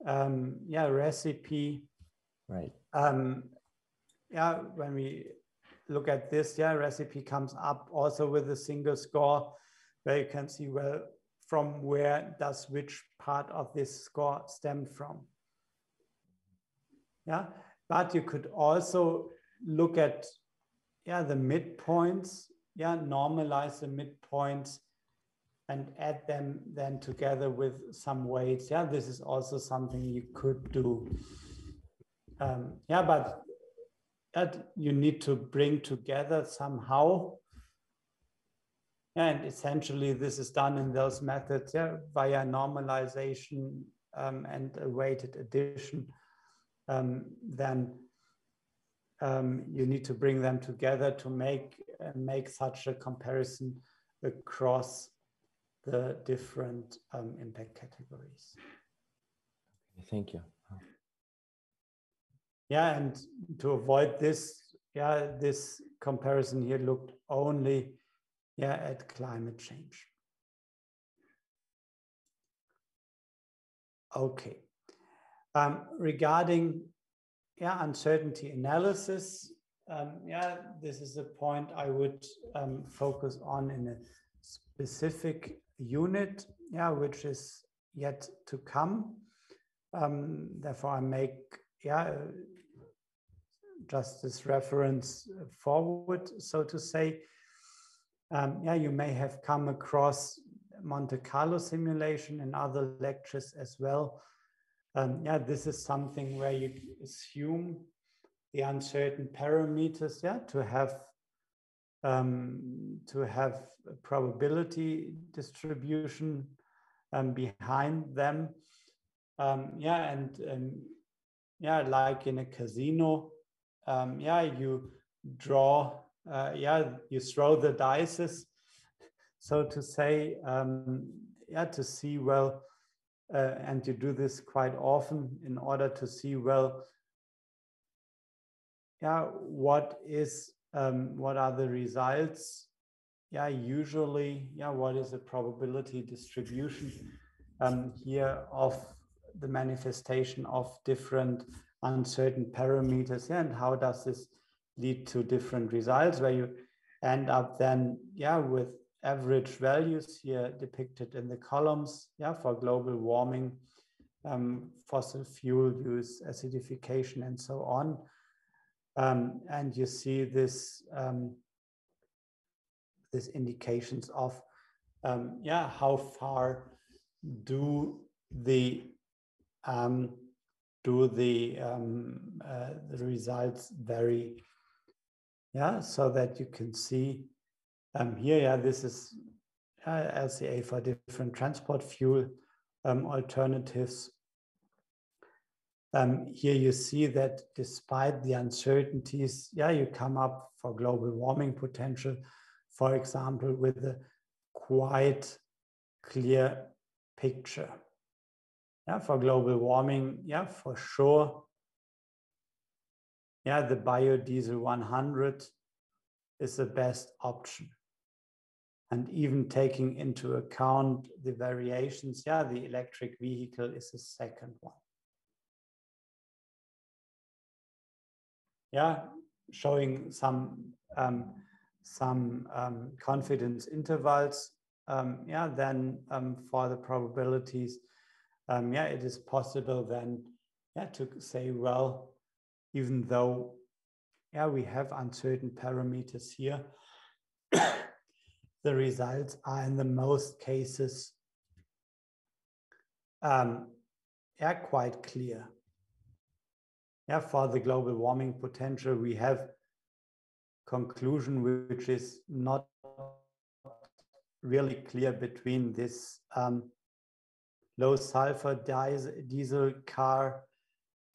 yeah, recipe. Right. Yeah, when we look at this, yeah, recipe comes up also with a single score where you can see, well, from where does which part of this score stem from. Yeah, but you could also look at, yeah, the midpoints, yeah, normalize the midpoints and add them then together with some weights. Yeah, this is also something you could do. Yeah, but that you need to bring together somehow. And essentially this is done in those methods, yeah, via normalization and a weighted addition. Then you need to bring them together to make such a comparison across the different impact categories. Thank you. Yeah, and to avoid this, yeah, this comparison here looked only, yeah, at climate change. Okay. Regarding, yeah, uncertainty analysis, yeah, this is a point I would focus on in a specific unit, yeah, which is yet to come. Therefore, I make, yeah, just this reference forward, so to say. Yeah, you may have come across Monte Carlo simulation in other lectures as well. Yeah, this is something where you assume the uncertain parameters, yeah, to have a probability distribution behind them. Yeah, and yeah, like in a casino, yeah, you draw, yeah, you throw the dices, so to say, yeah, to see, well, and you do this quite often in order to see, well, yeah, what are the results? Yeah, usually, yeah, what is the probability distribution here of the manifestation of different uncertain parameters, yeah, and how does this lead to different results, where you end up then, yeah, with average values here depicted in the columns, yeah, for global warming, fossil fuel use, acidification, and so on. And you see this these indications of yeah, how far do the results vary? Yeah, so that you can see here, yeah, this is LCA for different transport fuel alternatives. Here you see that despite the uncertainties, yeah, you come up for global warming potential, for example, with a quite clear picture. Yeah, for global warming, yeah, for sure. Yeah, the biodiesel 100 is the best option. And even taking into account the variations, yeah, the electric vehicle is the second one. Yeah, showing some confidence intervals. Yeah, then for the probabilities, yeah, it is possible then, yeah, to say, well, even though, yeah, we have uncertain parameters here, the results are in the most cases, yeah, quite clear. Yeah, for the global warming potential, we have conclusion which is not really clear between this low sulfur diesel car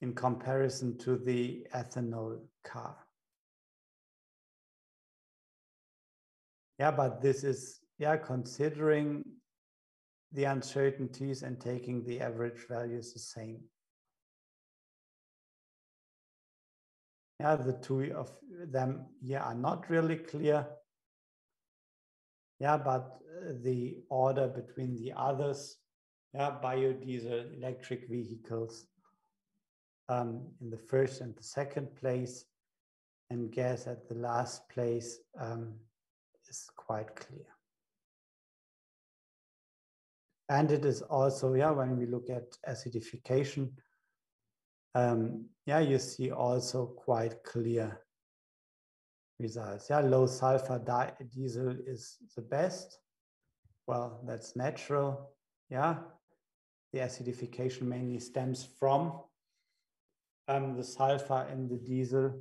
in comparison to the ethanol car. Yeah, but this is, yeah, considering the uncertainties and taking the average values the same. Yeah, the two of them here are not really clear. Yeah, but the order between the others, yeah, biodiesel, electric vehicles in the first and the second place, and gas at the last place is quite clear. And it is also, yeah, when we look at acidification, yeah, you see also quite clear results. Yeah, low sulfur diesel is the best. Well, that's natural. Yeah, the acidification mainly stems from the sulfur in the diesel.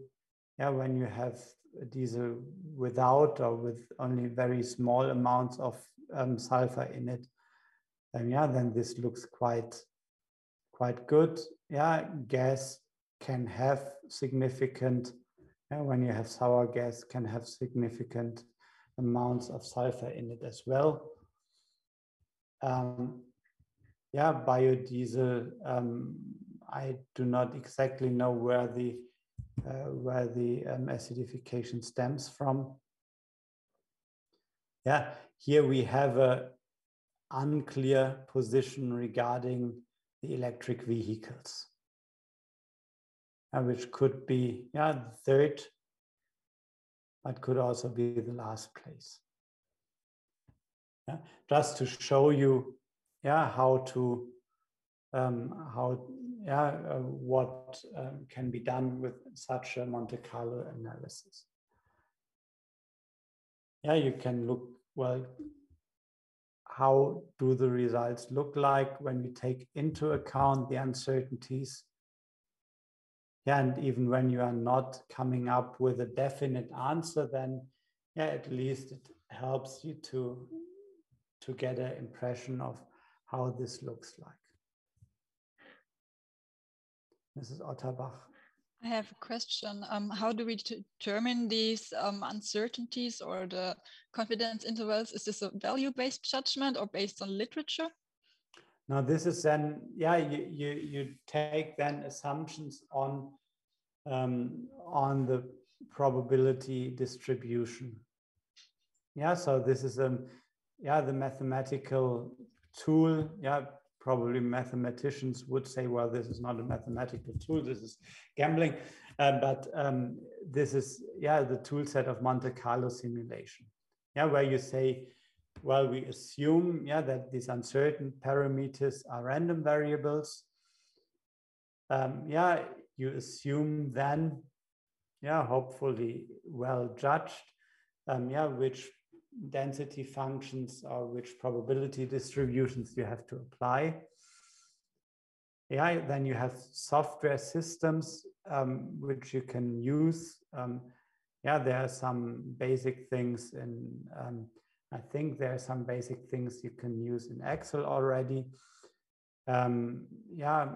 Yeah, when you have a diesel without or with only very small amounts of sulfur in it, yeah, then this looks quite good. Yeah, gas can have significant, when you have sour gas, can have significant amounts of sulfur in it as well. Yeah, biodiesel, I do not exactly know where the acidification stems from. Yeah, here we have a unclear position regarding the electric vehicles, which could be, yeah, the third, but could also be the last place. Yeah, just to show you, yeah, how to what can be done with such a Monte Carlo analysis. yeah, you can look, well, how do the results look like when you take into account the uncertainties? Yeah, and even when you are not coming up with a definite answer, then yeah, at least it helps you to get an impression of how this looks like. Mrs. Otterbach. I have a question. How do we determine these uncertainties or the confidence intervals? Is this a value-based judgment or based on literature? Now this is then, yeah, you take then assumptions on the probability distribution. Yeah, so this is yeah, the mathematical tool. Yeah, probably mathematicians would say, well, this is not a mathematical tool, this is gambling. But this is, yeah, the tool set of Monte Carlo simulation. Yeah, where you say, well, we assume, yeah, that these uncertain parameters are random variables. Yeah, you assume then, yeah, hopefully well judged, yeah, which density functions or which probability distributions you have to apply. Yeah, then you have software systems which you can use. Yeah, there are some basic things in, I think there are some basic things you can use in Excel already. Yeah,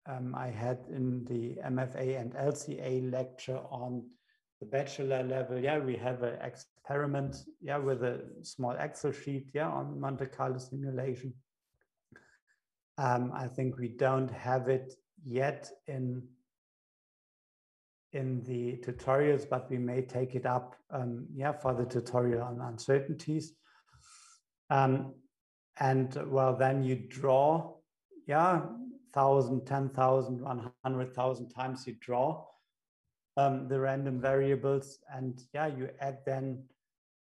I had in the MFA and LCA lecture on the bachelor level, yeah, we have an experiment, yeah, with a small Excel sheet, yeah, on Monte Carlo simulation. I think we don't have it yet in the tutorials, but we may take it up, yeah, for the tutorial on uncertainties. And well, then you draw, yeah, 1,000, 10,000, 100,000 times you draw the random variables, and yeah, you add then,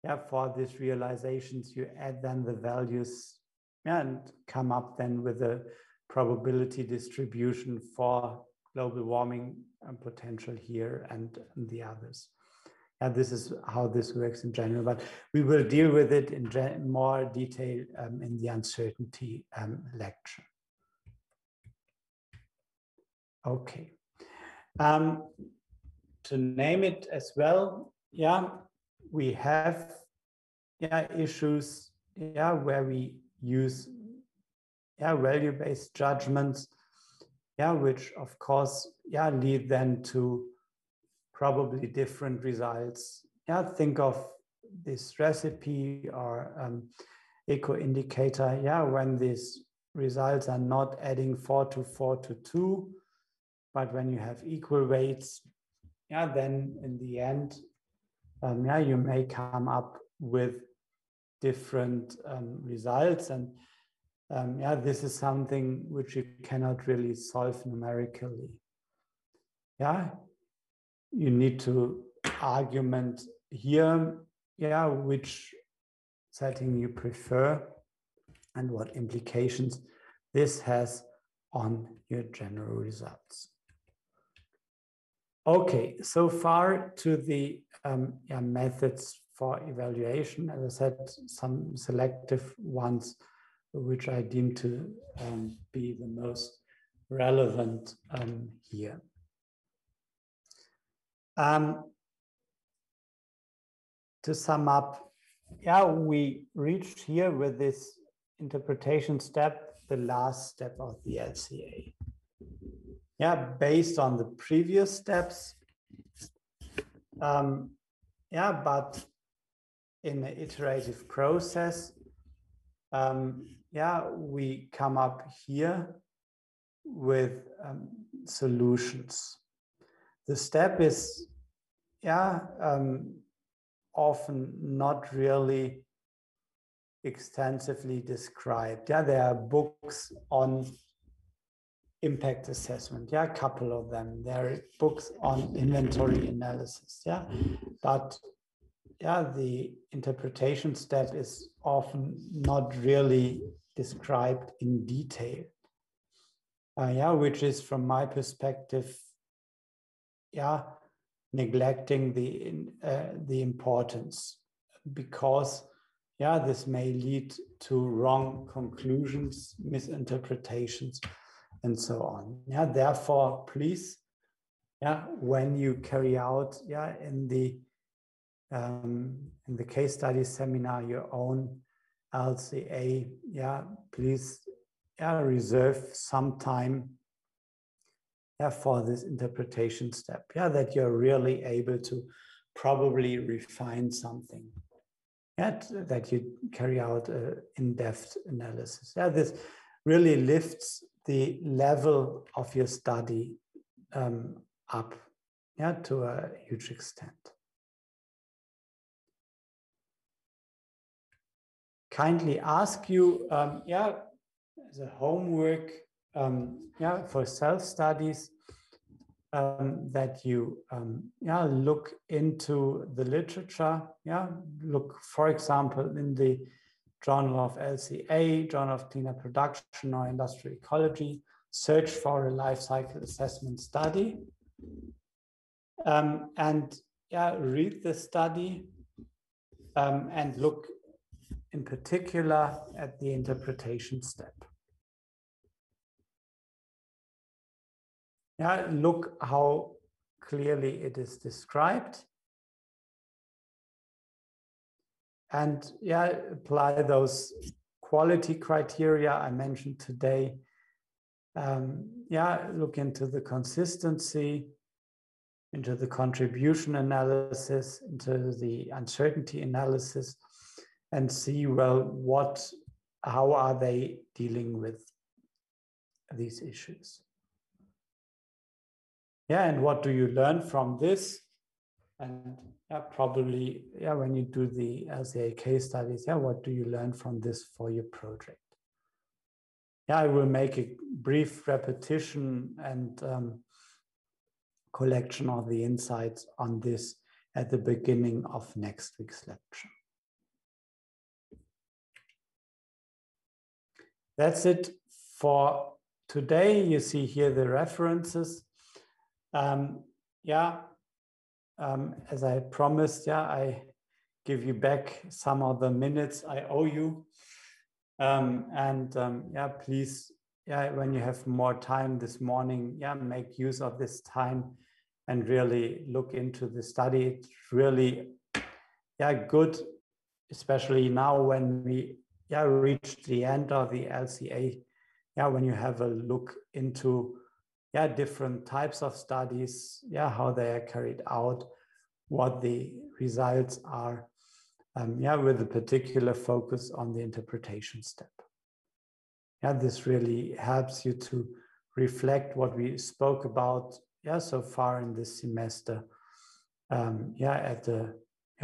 yeah, for these realizations, you add then the values, yeah, and come up then with a probability distribution for global warming potential here and the others. And this is how this works in general, but we will deal with it in more detail in the uncertainty lecture. Okay. To name it as well, yeah, we have, yeah, issues, yeah, where we use, yeah, value-based judgments, yeah, which of course, yeah, lead then to probably different results. Yeah, think of this recipe or eco indicator, yeah, when these results are not adding 4 to 4 to 2, but when you have equal weights, yeah, then in the end, yeah, you may come up with different results. And yeah, this is something which you cannot really solve numerically. Yeah, you need to argument here, yeah, which setting you prefer and what implications this has on your general results. Okay, so far to the yeah, methods for evaluation. As I said, some selective ones which I deem to be the most relevant here. To sum up, yeah, we reached here with this interpretation step, the last step of the LCA. Yeah, based on the previous steps, yeah, but in an iterative process, yeah, we come up here with solutions. The step is, yeah, often not really extensively described. Yeah, there are books on impact assessment, yeah, a couple of them. There are books on inventory analysis, yeah, but yeah, the interpretation step is often not really described in detail. Yeah, which is from my perspective, yeah, neglecting the importance because yeah, this may lead to wrong conclusions, misinterpretations, and so on. Yeah, therefore, please, yeah, when you carry out, yeah, in the case study seminar, your own LCA, yeah, please, yeah, reserve some time, yeah, for this interpretation step, yeah, that you're really able to probably refine something. Yeah, that you carry out an in-depth analysis. Yeah, this really lifts the level of your study up, yeah, to a huge extent. Kindly ask you, yeah, as a homework, yeah, for self-studies, that you yeah, look into the literature, yeah, look, for example, in the Journal of LCA, Journal of Cleaner Production or Industrial Ecology, search for a life cycle assessment study, and yeah, read the study and look in particular at the interpretation step. Yeah, look how clearly it is described. And yeah, apply those quality criteria I mentioned today. Yeah, look into the consistency, into the contribution analysis, into the uncertainty analysis, and see, well, how are they dealing with these issues? Yeah, and what do you learn from this? And yeah, probably, yeah, when you do the LCA case studies, yeah, what do you learn from this for your project? Yeah, I will make a brief repetition and collection of the insights on this at the beginning of next week's lecture. That's it for today. You see here the references. Yeah, as I promised, yeah, I give you back some of the minutes I owe you. Yeah, please, yeah, when you have more time this morning, yeah, make use of this time and really look into the study. It's really, yeah, good, especially now when we, yeah, reach the end of the LCA. Yeah, when you have a look into, yeah, different types of studies, yeah, how they are carried out, what the results are, yeah, with a particular focus on the interpretation step. Yeah, this really helps you to reflect what we spoke about, yeah, so far in this semester, yeah, at the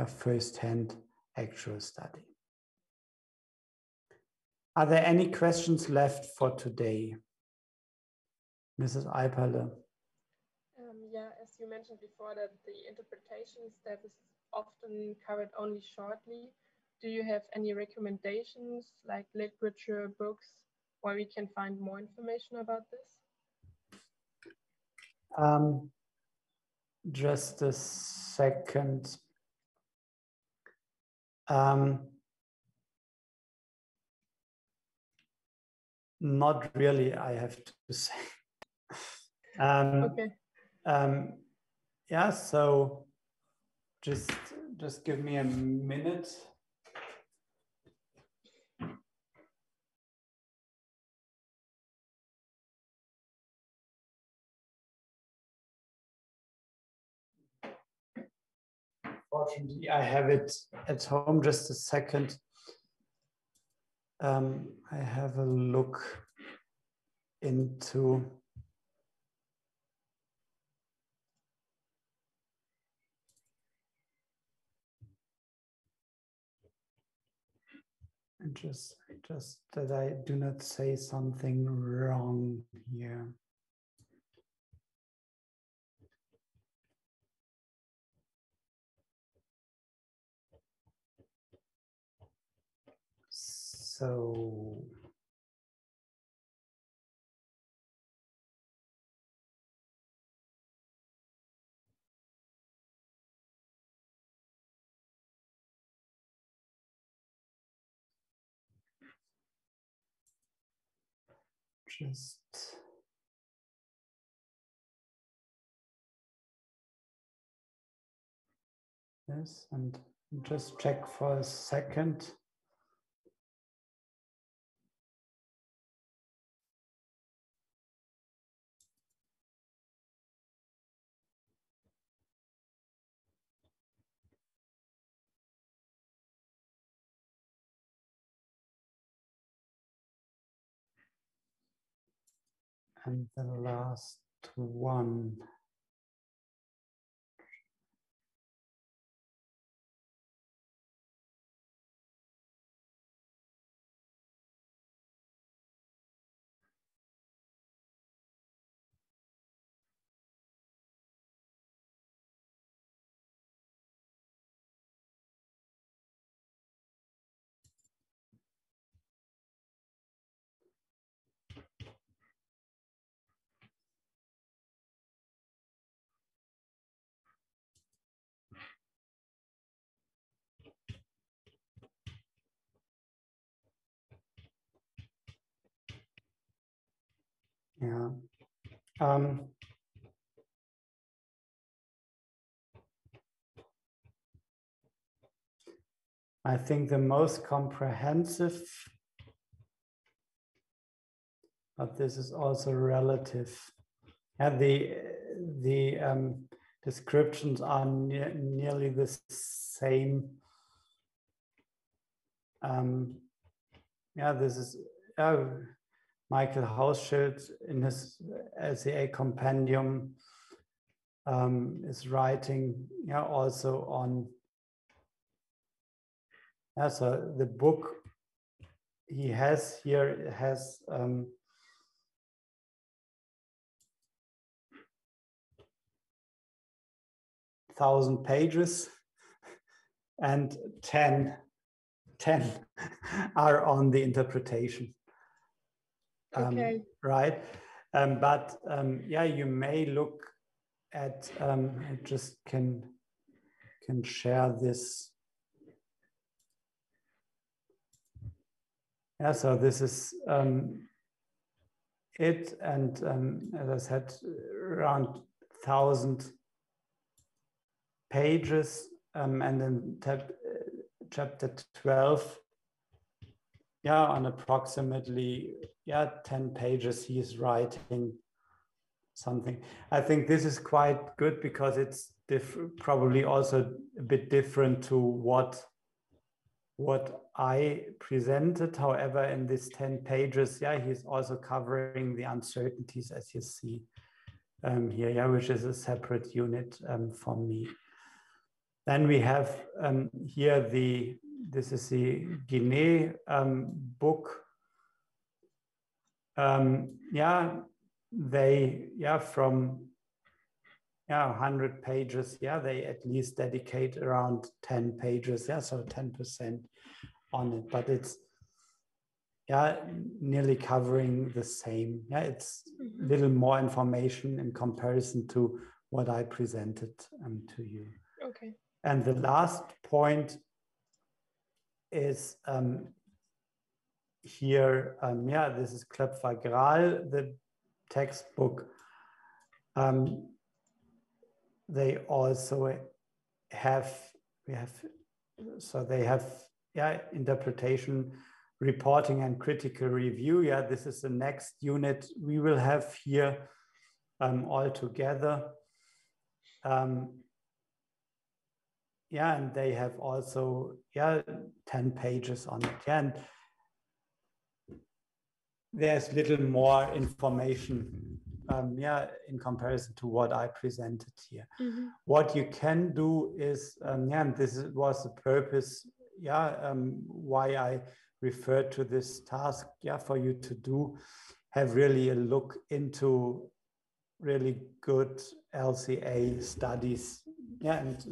first-hand actual study. Are there any questions left for today? Mrs. Eiperle. Yeah, as you mentioned before, that the interpretation step is often covered only shortly. Do you have any recommendations, like literature, books, where we can find more information about this? Just a second. Not really, I have to say. Okay. Yeah, so just give me a minute. Fortunately, I have it at home. Just a second. I have a look into just that I do not say something wrong here. So just this and just check for a second. And the last one. Yeah. I think the most comprehensive, but this is also relative. Yeah, the descriptions are nearly the same. Yeah, this is Michael Hausschild in his ASLCI compendium is writing, yeah, also on. Yeah, so the book he has here has 1,000 pages, and 10 are on the interpretation. Okay. Right. But yeah, you may look at, I just can share this. Yeah, so this is it. And as I said, around 1,000 pages. And in chapter 12, yeah, on approximately 10 pages, he's writing something. I think this is quite good because it's probably also a bit different to what I presented. However, in this 10 pages, yeah, he's also covering the uncertainties, as you see here, yeah, which is a separate unit for me. Then we have here this is the Guinea book. Yeah, from 100 pages, yeah, they at least dedicate around 10 pages, yeah, so 10% on it, but it's nearly covering the same. Yeah, it's a little more information in comparison to what I presented to you. Okay. And the last point is here, yeah, this is Klöpfer Graal, the textbook. They also have, they have, yeah, interpretation, reporting, and critical review. Yeah, this is the next unit we will have here all together. Yeah, and they have also 10 pages on it. Yeah, and there's little more information, in comparison to what I presented here. What you can do is, and this was the purpose, why I referred to this task, for you to do, have really a look into really good LCA studies, and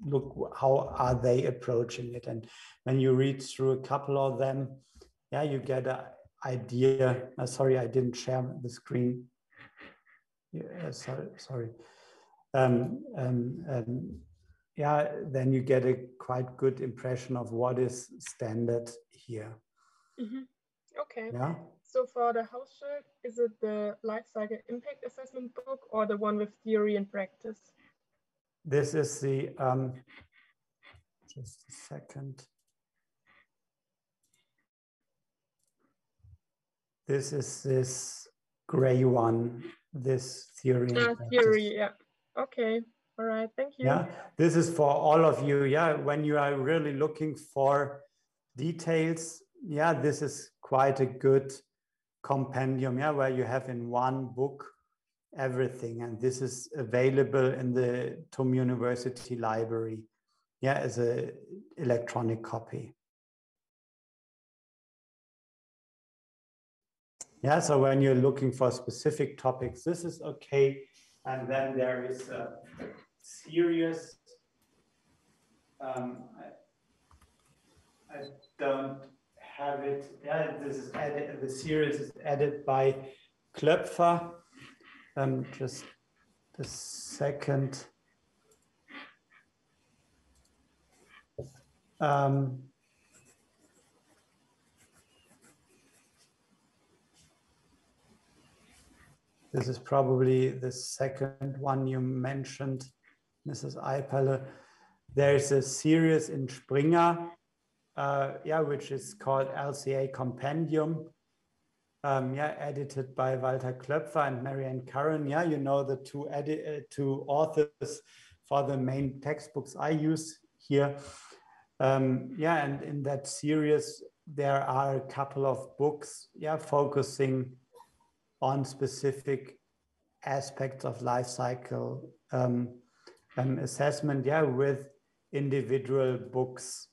look how are they approaching it. And when you read through a couple of them, you get an idea. Sorry, I didn't share the screen. Sorry. Then you get a quite good impression of what is standard here. Okay. Yeah. So for the Hausstück, is it the life cycle impact assessment book or the one with theory and practice? This is the, just a second. This is this gray one, this theory. Theory, yeah. Okay, all right, thank you. Yeah, this is for all of you. Yeah, when you are really looking for details, yeah, this is quite a good compendium, yeah, where you have in one book everything. And this is available in the TUM University Library, yeah, as an electronic copy. Yeah, so when you're looking for specific topics, this is okay. And then there is a series. I don't have it. Yeah, this is added. The series is added by Klöpfer. Just a second. This is probably the second one you mentioned, Mrs. Eiperle. There's a series in Springer, yeah, which is called LCA Compendium, yeah, edited by Walter Klöpfer and Marianne Curran. Yeah, you know the two authors for the main textbooks I use here. Yeah, and in that series, there are a couple of books, yeah, focusing on specific aspects of life cycle assessment, yeah, with individual books,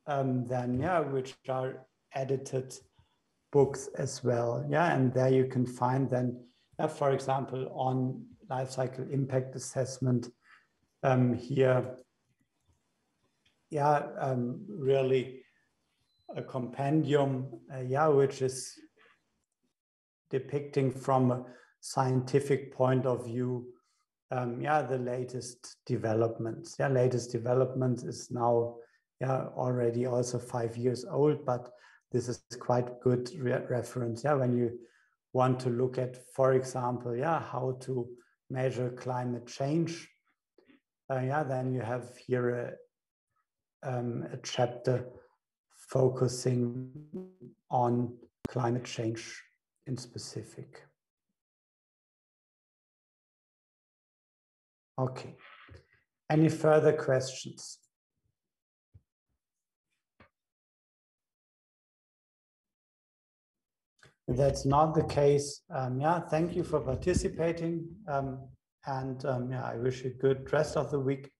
then, yeah, which are edited books as well, yeah, and there you can find then, for example, on life cycle impact assessment, here, yeah, really a compendium, yeah, which is depicting from a scientific point of view, yeah, the latest developments. Yeah, latest developments is now, yeah, already also 5 years old, but this is quite good reference. Yeah, when you want to look at, for example, yeah, how to measure climate change. Yeah, then you have here a chapter focusing on climate change in specific. Okay. Any further questions? If that's not the case, yeah, thank you for participating. Yeah, I wish you a good rest of the week.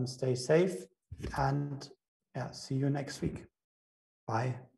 Stay safe and yeah, see you next week. Bye.